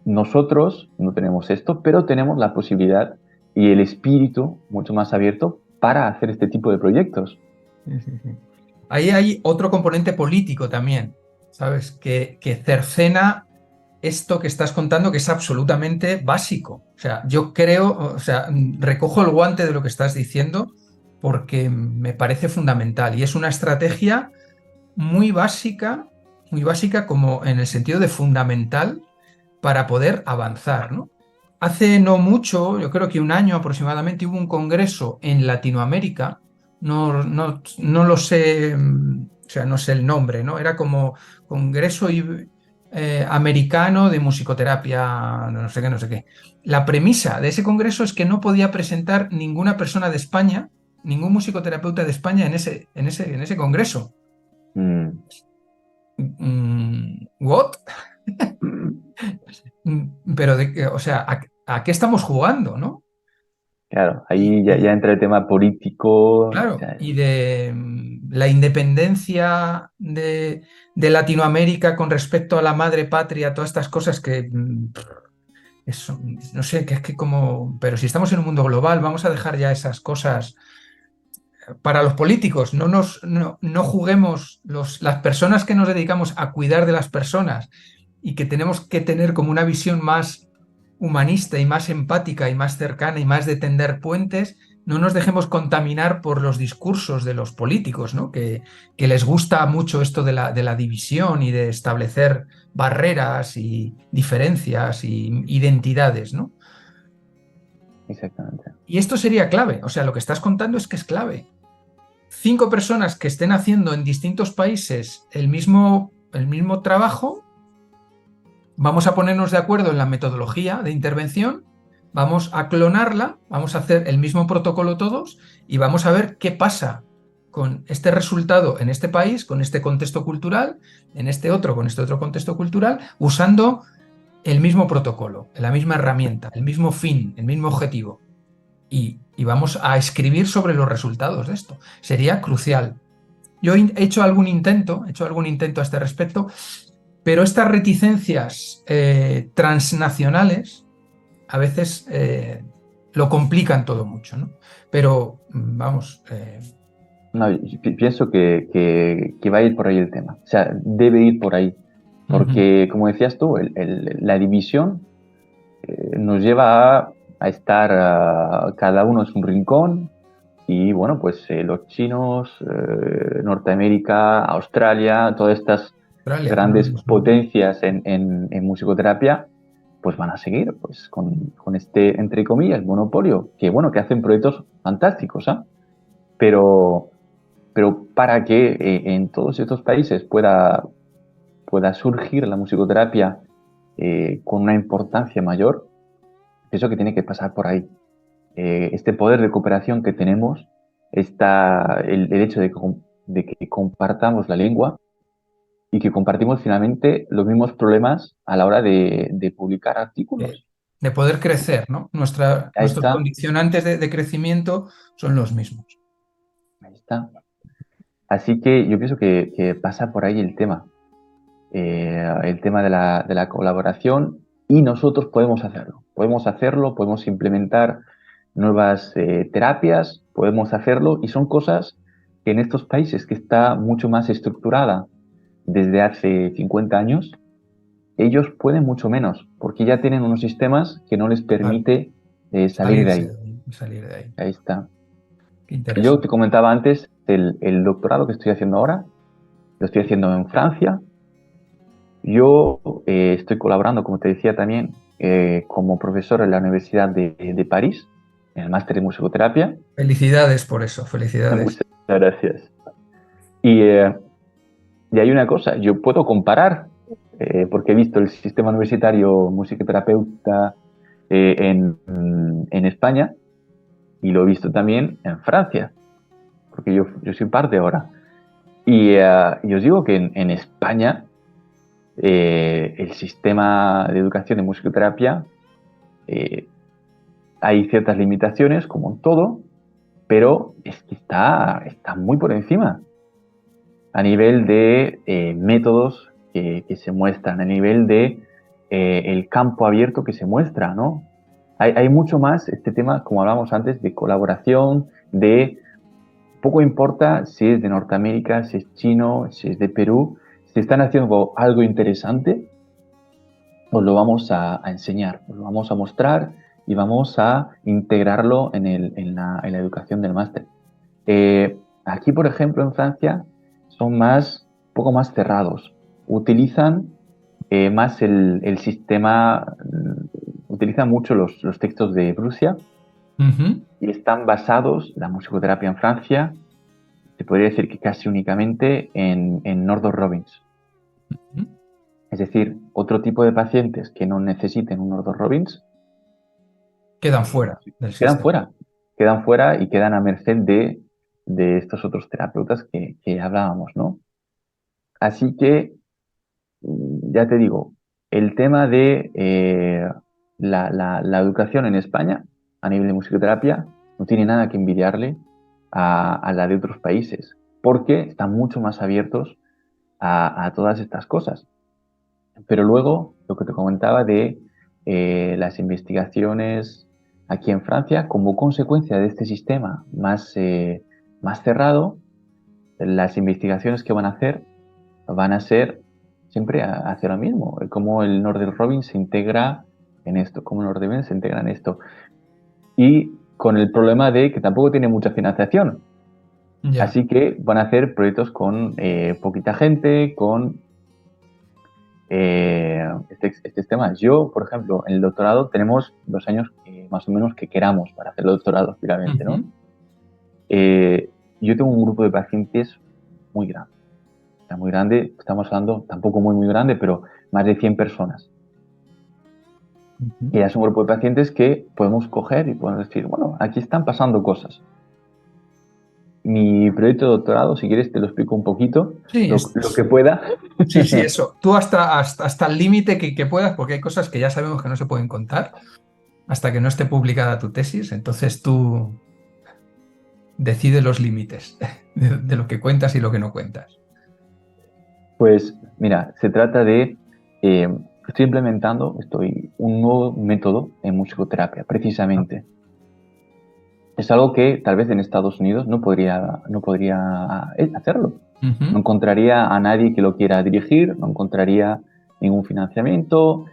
Nosotros no tenemos esto, pero tenemos la posibilidad y el espíritu mucho más abierto para hacer este tipo de proyectos. Sí, sí, sí. Ahí hay otro componente político también, ¿sabes? Que cercena esto que estás contando, que es absolutamente básico. O sea, yo creo, o sea, recojo el guante de lo que estás diciendo, porque me parece fundamental y es una estrategia muy básica como en el sentido de fundamental para poder avanzar, ¿no? Hace no mucho, yo creo que un año aproximadamente, hubo un congreso en Latinoamérica, no lo sé, o sea, no sé el nombre, ¿no? Era como Congreso Americano de Musicoterapia, no sé qué, no sé qué. La premisa de ese congreso es que no podía presentar ninguna persona de España, ningún musicoterapeuta de España en ese congreso. Mm. ¿What? Pero, o sea, ¿a qué estamos jugando, no? Claro, Y, ahí ya y, entra el tema político. O claro, sea, y de la independencia de Latinoamérica con respecto a la madre patria, todas estas cosas que, eso, no sé, que es que como, pero si estamos en un mundo global, vamos a dejar ya esas cosas para los políticos, no juguemos las personas que nos dedicamos a cuidar de las personas y que tenemos que tener como una visión más humanista y más empática y más cercana y más de tender puentes, no nos dejemos contaminar por los discursos de los políticos, ¿no? Que les gusta mucho esto de la división y de establecer barreras y diferencias y identidades, ¿no? exactamente. Y esto sería clave, o sea, lo que estás contando es que es clave. 5 personas que estén haciendo en distintos países el mismo trabajo, vamos a ponernos de acuerdo en la metodología de intervención, vamos a clonarla, vamos a hacer el mismo protocolo todos y vamos a ver qué pasa con este resultado en este país, con este contexto cultural, en este otro, con este otro contexto cultural, usando el mismo protocolo, la misma herramienta, el mismo fin, el mismo objetivo. Y vamos a escribir sobre los resultados de esto. Sería crucial. Yo he hecho algún intento a este respecto, pero estas reticencias transnacionales a veces lo complican todo mucho, ¿no? Pero vamos, No, yo pienso que va a ir por ahí el tema. O sea, debe ir por ahí. ujú, Porque, como decías tú, la división nos lleva a estar cada uno en su rincón y, bueno, pues los chinos, Norteamérica, Australia, todas estas Australia, todo lo grandes mismo. potencias en musicoterapia, pues van a seguir pues, con este, entre comillas, monopolio, que, bueno, que hacen proyectos fantásticos, ¿ah? Pero, pero para que en todos estos países pueda surgir la musicoterapia con una importancia mayor, pienso que tiene que pasar por ahí. Este poder de cooperación que tenemos, el hecho de que compartamos la lengua y que compartimos finalmente los mismos problemas a la hora de publicar De, artículos. de poder crecer, ¿no? Ahí Nuestros está, condicionantes de crecimiento son los mismos. ahí está. Así que yo pienso que pasa por ahí el tema de la colaboración y nosotros podemos hacerlo, podemos implementar nuevas terapias, podemos hacerlo y son cosas que en estos países que está mucho más estructurada desde hace 50 años, ellos pueden mucho menos porque ya tienen unos sistemas que no les Claro, permite salir de salirse ahí. de ahí, salir de ahí. Ahí está. Qué Yo te interesante. comentaba antes el doctorado que estoy haciendo ahora, lo estoy haciendo en Francia. Yo estoy colaborando, como te decía también, como profesor en la Universidad de París, en el máster de musicoterapia. Felicidades por eso, felicidades. Muchas gracias. Y, eh, y hay una cosa, yo puedo comparar, porque he visto el sistema universitario musicoterapeuta en España y lo he visto también en Francia, porque yo soy parte ahora. Y os digo que en España el sistema de educación de musicoterapia eh, hay ciertas limitaciones, como en todo, pero es que está muy por encima a nivel de métodos que se muestran, a nivel de el campo abierto que se muestra, ¿no? Hay mucho más este tema, como hablábamos antes, de colaboración, de poco importa si es de Norteamérica, si es chino, si es de Perú, si están haciendo algo interesante, os lo vamos a enseñar, os lo vamos a mostrar y vamos a integrarlo en la educación del máster. Aquí, por ejemplo, en Francia, son un poco más cerrados. Utilizan más el sistema, utilizan mucho los textos de Prusia Ujú, y están basados, la musicoterapia en Francia, se podría decir que casi únicamente en Nordor Robbins. ujú. Es decir, otro tipo de pacientes que no necesiten un Nordor Robbins Quedan fuera del quedan sistema. fuera, quedan fuera y quedan a merced de estos otros terapeutas que hablábamos, ¿no? Así que, ya te digo, el tema de la educación en España a nivel de musicoterapia no tiene nada que envidiarle a la de otros países, porque están mucho más abiertos a todas estas cosas. Pero luego, lo que te comentaba de las investigaciones aquí en Francia, como consecuencia de este sistema más cerrado, las investigaciones que van a ser siempre hacia lo mismo, cómo el Northern Robin se integra en esto, cómo el Northern Robin se integra en esto. Y con el problema de que tampoco tiene mucha financiación. Ya. Así que van a hacer proyectos con poquita gente, con estos temas. Yo, por ejemplo, en el doctorado tenemos 2 años más o menos que queramos para hacer el doctorado, finalmente, ¿no? Ujú. Yo tengo un grupo de pacientes muy grande. O sea, muy grande, estamos hablando, tampoco muy, muy grande, pero más de 100 personas. Ujú. Y ya es un grupo de pacientes que podemos coger y podemos decir, bueno, aquí están pasando cosas. Mi proyecto de doctorado, si quieres, te lo explico un poquito, Sí, lo que pueda. sí, sí, eso. Tú hasta el límite que puedas, porque hay cosas que ya sabemos que no se pueden contar hasta que no esté publicada tu tesis. Entonces tú decides los límites de lo que cuentas y lo que no cuentas. Pues mira, se trata de, estoy implementando un nuevo método en musicoterapia, precisamente. Es algo que tal vez en Estados Unidos no podría hacerlo. No Ujú. encontraría a nadie que lo quiera dirigir, no encontraría ningún financiamiento.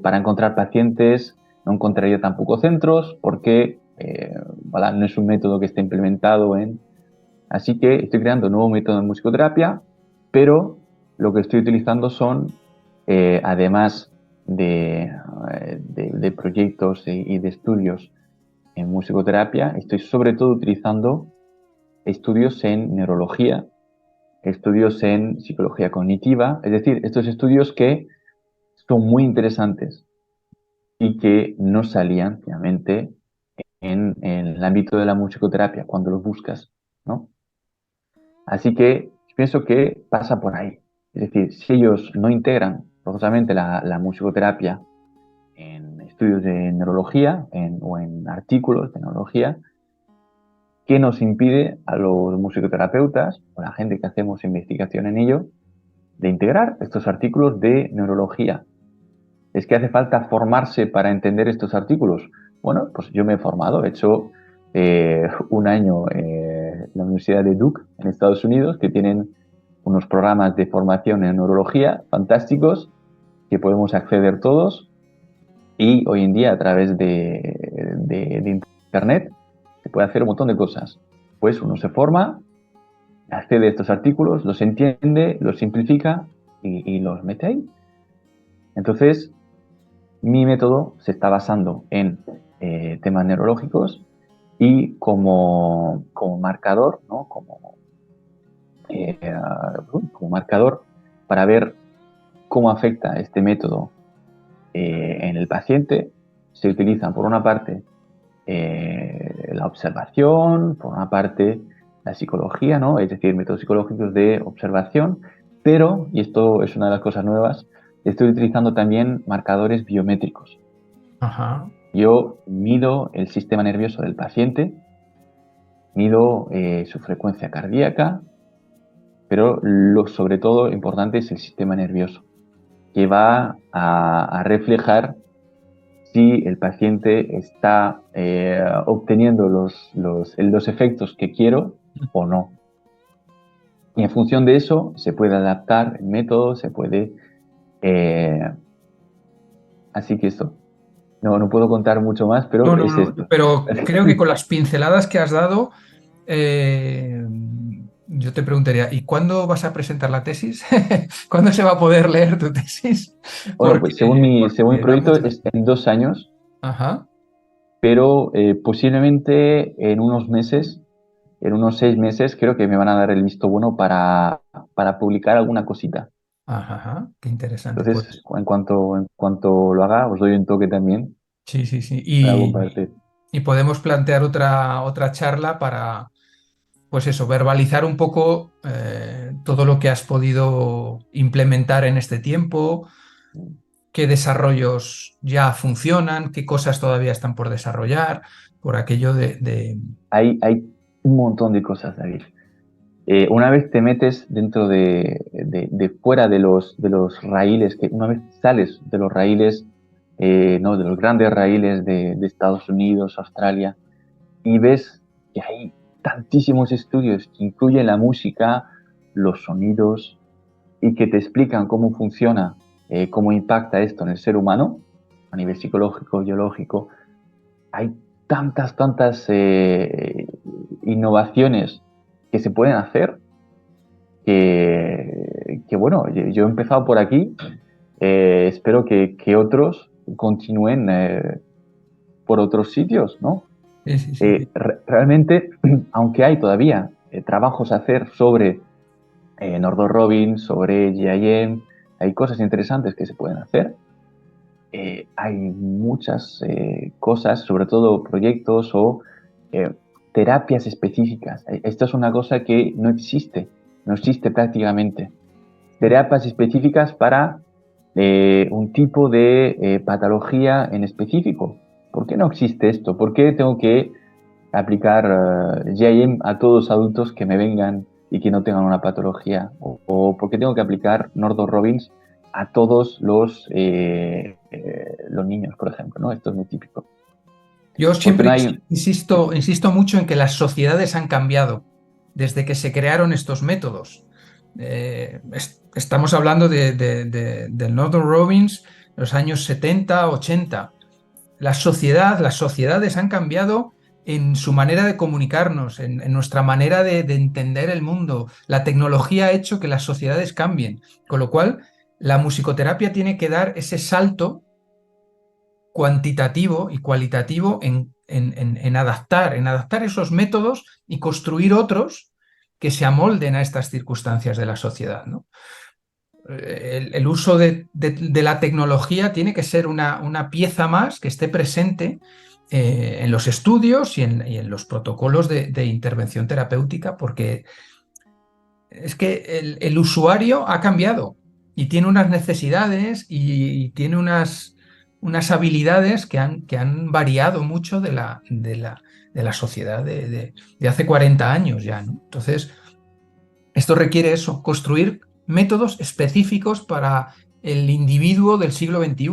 Para encontrar pacientes no encontraría tampoco centros porque ¿vale? No es un método que esté implementado en... Así que estoy creando un nuevo método en musicoterapia, pero lo que estoy utilizando son, además de proyectos y de estudios en musicoterapia, estoy sobre todo utilizando estudios en neurología, estudios en psicología cognitiva, es decir, estos estudios que son muy interesantes y que no salían finalmente en el ámbito de la musicoterapia cuando los buscas, ¿no? Así que pienso que pasa por ahí. Es decir, si ellos no integran forzosamente la musicoterapia en estudios de neurología o en artículos de neurología, ¿qué nos impide a los musicoterapeutas o a la gente que hacemos investigación en ello de integrar estos artículos de neurología? ¿Es que hace falta formarse para entender estos artículos? Bueno, pues yo me he formado, he hecho un año en la Universidad de Duke en Estados Unidos, que tienen unos programas de formación en neurología fantásticos que podemos acceder todos y hoy en día a través de Internet se puede hacer un montón de cosas. Pues uno se forma, accede a estos artículos, los entiende, los simplifica y los mete ahí. Entonces, mi método se está basando en temas neurológicos y como marcador, ¿no? Eh, como marcador para ver cómo afecta este método en el paciente, se utilizan por una parte la observación, por una parte la psicología, ¿no? Es decir, métodos psicológicos de observación, pero, y esto es una de las cosas nuevas, estoy utilizando también marcadores biométricos. Ajá. Yo mido el sistema nervioso del paciente, mido su frecuencia cardíaca, pero sobre todo importante es el sistema nervioso, que va a reflejar si el paciente está obteniendo los efectos que quiero o no. Y en función de eso se puede adaptar el método, se puede... eh, así que esto, no puedo contar mucho más, pero No, no, es no, esto. pero creo que con las pinceladas que has dado yo te preguntaría, ¿y cuándo vas a presentar la tesis? ¿Cuándo se va a poder leer tu tesis? Bueno, pues según mi Porque da proyecto mucho. es en 2 años, Ajá, pero posiblemente en unos 6 meses, creo que me van a dar el visto bueno para publicar alguna cosita. ajá, ajá, qué interesante. Entonces, Pues en cuanto lo haga, os doy un toque también sí, sí, sí. para compartir. Y podemos plantear otra charla para, pues eso, verbalizar un poco todo lo que has podido implementar en este tiempo, qué desarrollos ya funcionan, qué cosas todavía están por desarrollar, por aquello Hay un montón de cosas, David. Una vez te metes dentro de fuera de los raíles, que una vez sales de los raíles, no, de los grandes raíles de Estados Unidos, Australia, y ves que hay tantísimos estudios que incluyen la música, los sonidos, y que te explican cómo funciona, cómo impacta esto en el ser humano, a nivel psicológico, biológico. Hay tantas innovaciones que se pueden hacer que bueno, yo he empezado por aquí, espero que otros continúen por otros sitios, ¿no? Sí, sí, sí, sí. Realmente, aunque hay todavía trabajos a hacer sobre Northrop Robbins, sobre GIM, hay cosas interesantes que se pueden hacer. Hay muchas cosas, sobre todo proyectos o eh, terapias específicas. Esto es una cosa que no existe prácticamente. Terapias específicas para un tipo de patología en específico. ¿Por qué no existe esto? ¿Por qué tengo que aplicar GIM a todos los adultos que me vengan y que no tengan una patología? ¿O por qué tengo que aplicar Northrop Robbins a todos los niños, por ejemplo? ¿No? Esto es muy típico. Yo Porque siempre no hay... insisto mucho en que las sociedades han cambiado desde que se crearon estos métodos. Estamos hablando del Northrop Robbins, los años 70, 80. Las sociedades han cambiado en su manera de comunicarnos, en nuestra manera de entender el mundo. La tecnología ha hecho que las sociedades cambien, con lo cual la musicoterapia tiene que dar ese salto cuantitativo y cualitativo en adaptar esos métodos y construir otros que se amolden a estas circunstancias de la sociedad, ¿no? El uso de la tecnología tiene que ser una pieza más que esté presente en los estudios y en los protocolos de intervención terapéutica, porque es que el usuario ha cambiado y tiene unas necesidades y tiene unas habilidades que han variado mucho de la sociedad de hace 40 años ya, ¿no? Entonces, esto requiere eso, construir métodos específicos para el individuo del siglo XXI.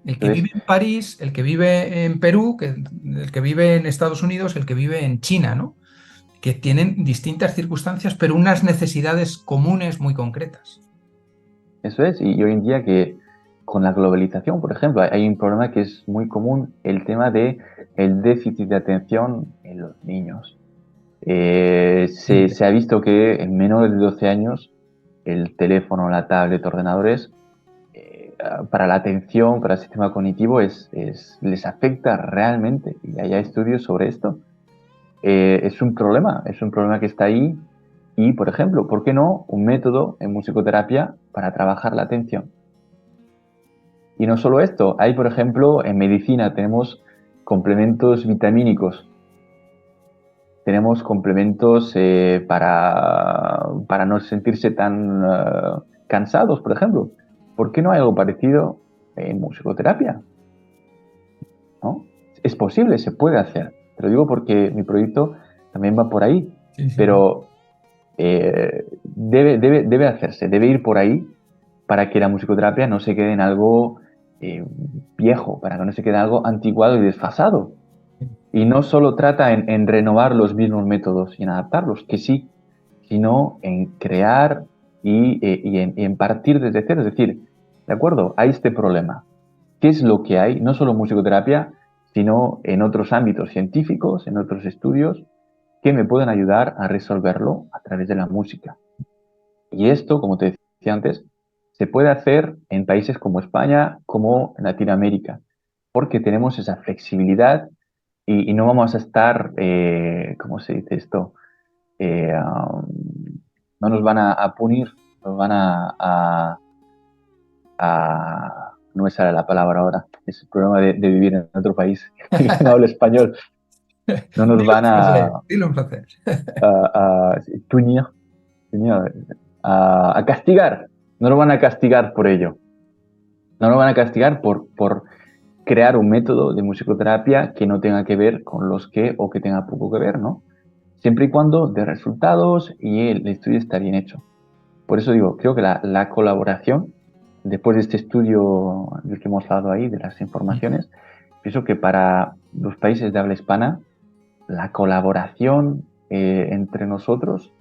El que vive Entonces, en París, el que vive en Perú, el que vive en Estados Unidos, el que vive en China, ¿no? Que tienen distintas circunstancias, pero unas necesidades comunes muy concretas. eso es. Y hoy en día que con la globalización, por ejemplo, hay un problema que es muy común, el tema de el déficit de atención en los niños. Se ha visto que en menores de 12 años el teléfono, la tablet, ordenadores, para la atención, para el sistema cognitivo, les afecta realmente. Y hay estudios sobre esto. Es un problema que está ahí. Y, por ejemplo, ¿por qué no un método en musicoterapia para trabajar la atención? Y no solo esto, hay, por ejemplo, en medicina tenemos complementos vitamínicos, tenemos complementos para no sentirse tan cansados, por ejemplo. ¿Por qué no hay algo parecido en musicoterapia? ¿No? Es posible, se puede hacer. Te lo digo porque mi proyecto también va por ahí, Sí, sí, sí. pero debe hacerse, debe ir por ahí para que la musicoterapia no se quede en algo viejo, para que no se quede en algo antiguado y desfasado. Y no solo trata en renovar los mismos métodos y en adaptarlos, que sí, sino en crear y en partir desde cero. Es decir, de acuerdo, hay este problema. ¿Qué es lo que hay? No solo en musicoterapia, sino en otros ámbitos científicos, en otros estudios. que me pueden ayudar a resolverlo a través de la música. Y esto, como te decía antes, se puede hacer en países como España, como en Latinoamérica, porque tenemos esa flexibilidad y no vamos a estar, ¿cómo se dice esto? No nos van a punir, nos van no me sale la palabra ahora, es el problema de vivir en otro país que no hablo español, no nos van Dilo en francés. punir, a castigar, no nos van a castigar por ello, no nos van a castigar por crear un método de musicoterapia que no tenga que ver con los que o que tenga poco que ver, ¿no? Siempre y cuando dé resultados y el estudio está bien hecho. Por eso digo, creo que la colaboración, después de este estudio del que hemos hablado ahí, de las informaciones, pienso que para los países de habla hispana, la colaboración entre nosotros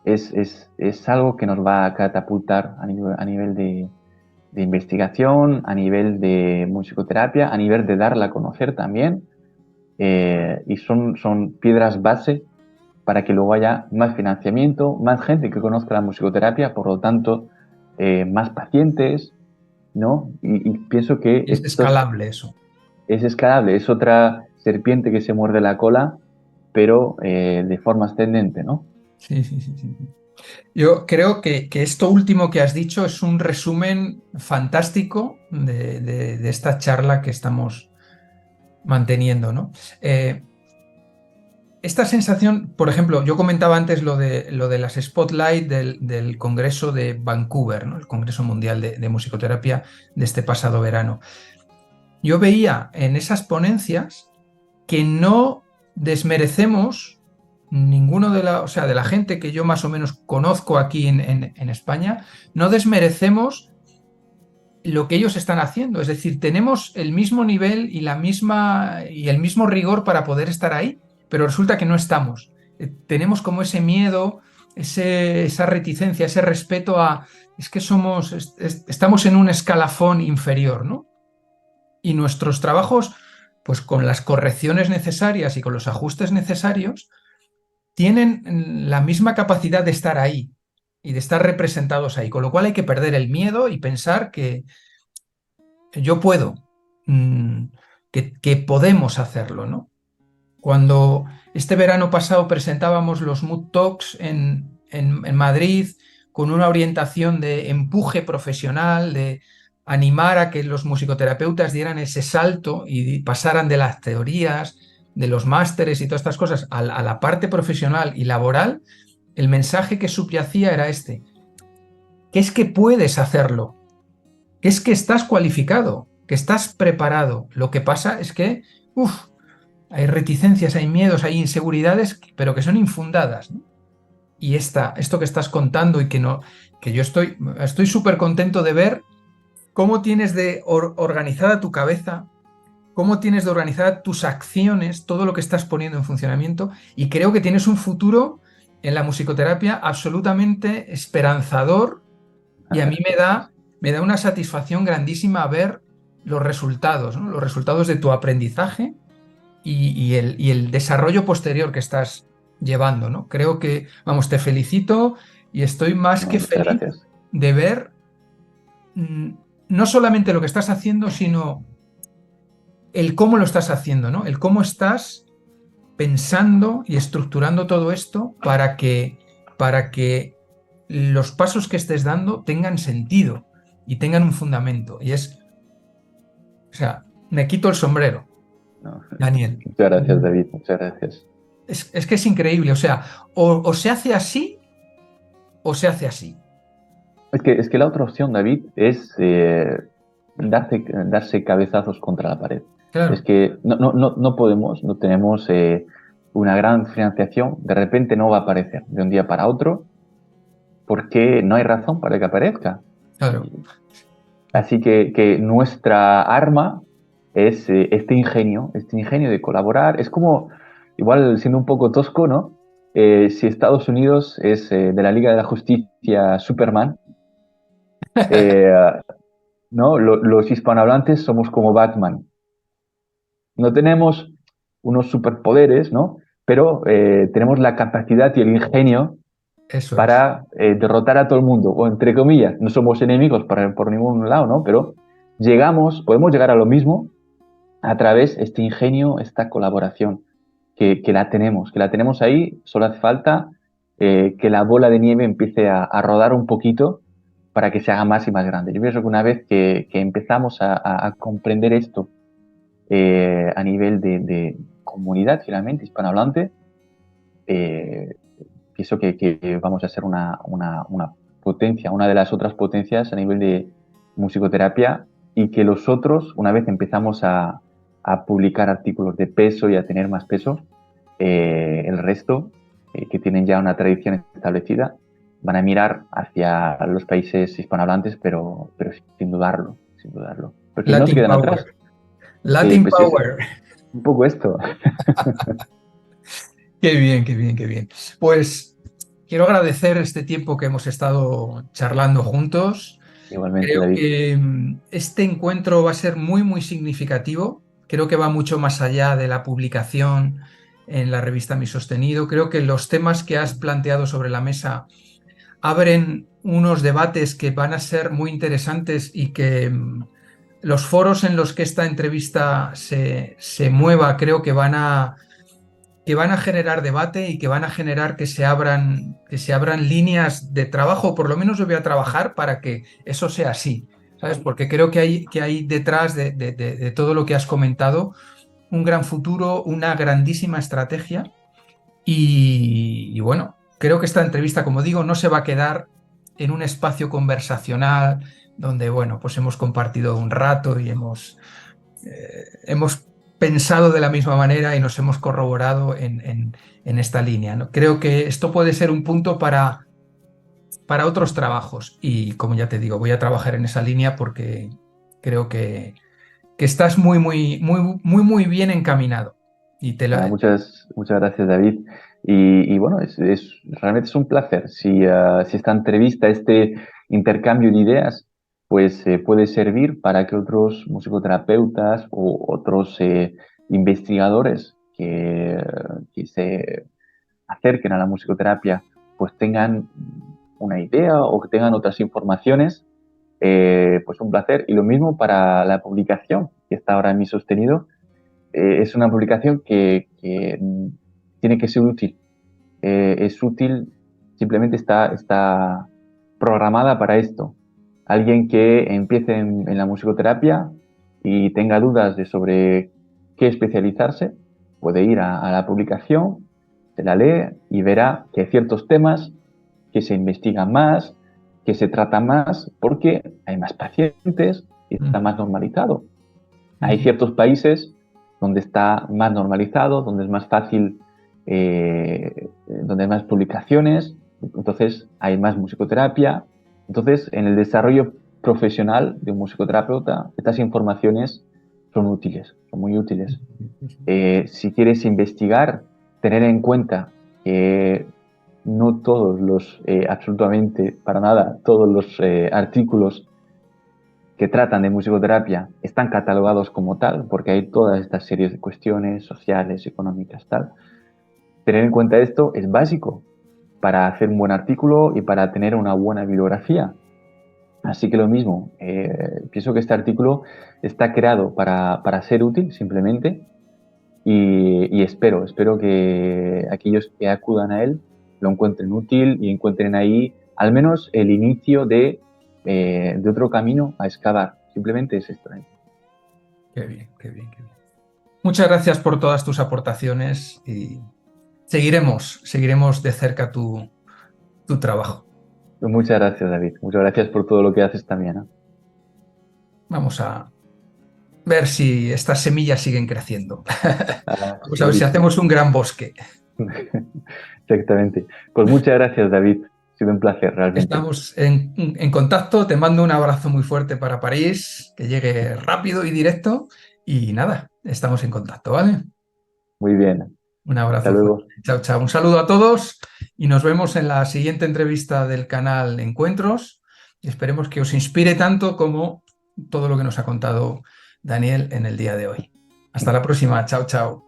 es algo que nos va a catapultar a nivel de investigación, a nivel de musicoterapia, a nivel de darla a conocer también. Y son piedras base para que luego haya más financiamiento, más gente que conozca la musicoterapia, por lo tanto, más pacientes, ¿no? Y pienso que Es escalable eso. es escalable, es otra serpiente que se muerde la cola, pero de forma ascendente, ¿no? Sí, sí, sí, sí. Yo creo que esto último que has dicho es un resumen fantástico de esta charla que estamos manteniendo, ¿no? Esta sensación, por ejemplo, yo comentaba antes lo de las Spotlight del Congreso de Vancouver, ¿no? El Congreso Mundial de Musicoterapia de este pasado verano. Yo veía en esas ponencias que no desmerecemos ninguno o sea, de la gente que yo más o menos conozco aquí en España, no desmerecemos lo que ellos están haciendo. Es decir, tenemos el mismo nivel y el mismo rigor para poder estar ahí, pero resulta que no estamos. Tenemos como ese miedo, esa reticencia, ese respeto a es que estamos en un escalafón inferior, ¿no? Y nuestros trabajos, pues con las correcciones necesarias y con los ajustes necesarios, tienen la misma capacidad de estar ahí y de estar representados ahí, con lo cual hay que perder el miedo y pensar que yo puedo, mm, que podemos hacerlo, ¿no? Cuando este verano pasado presentábamos los Mood Talks en Madrid con una orientación de empuje profesional, de animar a que los musicoterapeutas dieran ese salto y pasaran de las teorías, de los másteres y todas estas cosas a la parte profesional y laboral, el mensaje que subyacía era este, que es que puedes hacerlo, que es que estás cualificado, que estás preparado. Lo que pasa es que, uff, hay reticencias, hay miedos, hay inseguridades, pero que son infundadas, ¿no? Y esto que estás contando y que no, que yo estoy súper contento de ver cómo tienes de organizada tu cabeza, cómo tienes de organizada tus acciones, todo lo que estás poniendo en funcionamiento, y creo que tienes un futuro en la musicoterapia absolutamente esperanzador y a mí me da una satisfacción grandísima ver los resultados, ¿no? Los resultados de tu aprendizaje y el desarrollo posterior que estás llevando, ¿no? Creo que, vamos, te felicito y estoy más No, que muchas feliz gracias. de ver mm, no solamente lo que estás haciendo, sino el cómo lo estás haciendo, ¿no? El cómo estás pensando y estructurando todo esto para que los pasos que estés dando tengan sentido y tengan un fundamento. O sea, me quito el sombrero, No, Daniel. muchas gracias, David, muchas gracias. Es que es increíble, o sea, o se hace así o se hace así. Es que la otra opción, David, es darse cabezazos contra la pared. Es Claro, que no podemos, no tenemos una gran financiación, de repente no va a aparecer de un día para otro, porque no hay razón para que aparezca. claro. Así que nuestra arma es este ingenio de colaborar. Es como, igual siendo un poco tosco, ¿no? Si Estados Unidos es de la Liga de la Justicia Superman, eh, ¿no? Los hispanohablantes somos como Batman. No tenemos unos superpoderes, ¿no? pero tenemos la capacidad y el ingenio Eso es. para derrotar a todo el mundo, o entre comillas, no somos enemigos por ningún lado, ¿no? Pero podemos llegar a lo mismo a través de este ingenio, esta colaboración, que la tenemos ahí, solo hace falta que la bola de nieve empiece a rodar un poquito para que se haga más y más grande. Yo pienso que una vez que empezamos a comprender esto a nivel de comunidad, finalmente, hispanohablante, eh, pienso que vamos a ser una potencia, una de las otras potencias a nivel de musicoterapia, y que los otros, una vez empezamos a publicar artículos de peso y a tener más peso, el resto, que tienen ya una tradición establecida, van a mirar hacia los países hispanohablantes, pero sin dudarlo, sin dudarlo. Porque no se Latin quedan Power. atrás. Latin Pues es Power. un poco esto. Qué bien, qué bien, qué bien. Pues quiero agradecer este tiempo que hemos estado charlando juntos. Igualmente, Creo David. que este encuentro va a ser muy, muy significativo. Creo que va mucho más allá de la publicación en la revista Mi Sostenido. Creo que los temas que has planteado sobre la mesa abren unos debates que van a ser muy interesantes y que los foros en los que esta entrevista se mueva creo que van a generar debate y que van a generar que se abran líneas de trabajo. Por lo menos yo voy a trabajar para que eso sea así, ¿sabes? Porque creo que hay detrás de todo lo que has comentado un gran futuro, una grandísima estrategia y bueno, creo que esta entrevista, como digo, no se va a quedar en un espacio conversacional donde, bueno, pues hemos compartido un rato y hemos pensado de la misma manera y nos hemos corroborado en esta línea, ¿no? Creo que esto puede ser un punto para otros trabajos y, como ya te digo, voy a trabajar en esa línea porque creo que estás muy, muy, muy, muy, muy bien encaminado. Y te Nada, la, muchas gracias, David. Y bueno, realmente es un placer. Si esta entrevista, este intercambio de ideas, pues puede servir para que otros musicoterapeutas o otros investigadores que se acerquen a la musicoterapia, pues tengan una idea o que tengan otras informaciones, pues un placer. Y lo mismo para la publicación que está ahora en Mi Sostenido. Es una publicación que tiene que ser útil. Es útil, simplemente está programada para esto. Alguien que empiece en la musicoterapia y tenga dudas sobre qué especializarse, puede ir a la publicación, se la lee y verá que hay ciertos temas que se investigan más, que se tratan más, porque hay más pacientes y está más normalizado. Hay ciertos países donde está más normalizado, donde es más fácil, donde hay más publicaciones, entonces hay más musicoterapia. Entonces, en el desarrollo profesional de un musicoterapeuta, estas informaciones son útiles, son muy útiles. Si quieres investigar, tener en cuenta que no todos absolutamente para nada, todos los artículos que tratan de musicoterapia están catalogados como tal, porque hay todas estas series de cuestiones sociales, económicas, tal. Tener en cuenta esto es básico para hacer un buen artículo y para tener una buena bibliografía. Así que lo mismo, pienso que este artículo está creado para ser útil simplemente y espero que aquellos que acudan a él lo encuentren útil y encuentren ahí al menos el inicio de otro camino a excavar. Simplemente es esto. Qué bien, qué bien, qué bien. Muchas gracias por todas tus aportaciones y seguiremos de cerca tu trabajo. Muchas gracias, David. Muchas gracias por todo lo que haces también, ¿no? Vamos a ver si estas semillas siguen creciendo. Vamos a ver si Sí, sí. hacemos un gran bosque. Exactamente. Pues muchas gracias, David. Ha sido un placer, realmente. Estamos en contacto. Te mando un abrazo muy fuerte para París, que llegue rápido y directo. Y nada, estamos en contacto, ¿vale? Muy bien. Un Hasta abrazo fuerte. luego. Chao, chao. Un saludo a todos y nos vemos en la siguiente entrevista del canal Encuentros. Y esperemos que os inspire tanto como todo lo que nos ha contado Daniel en el día de hoy. Hasta la próxima. Chao, chao.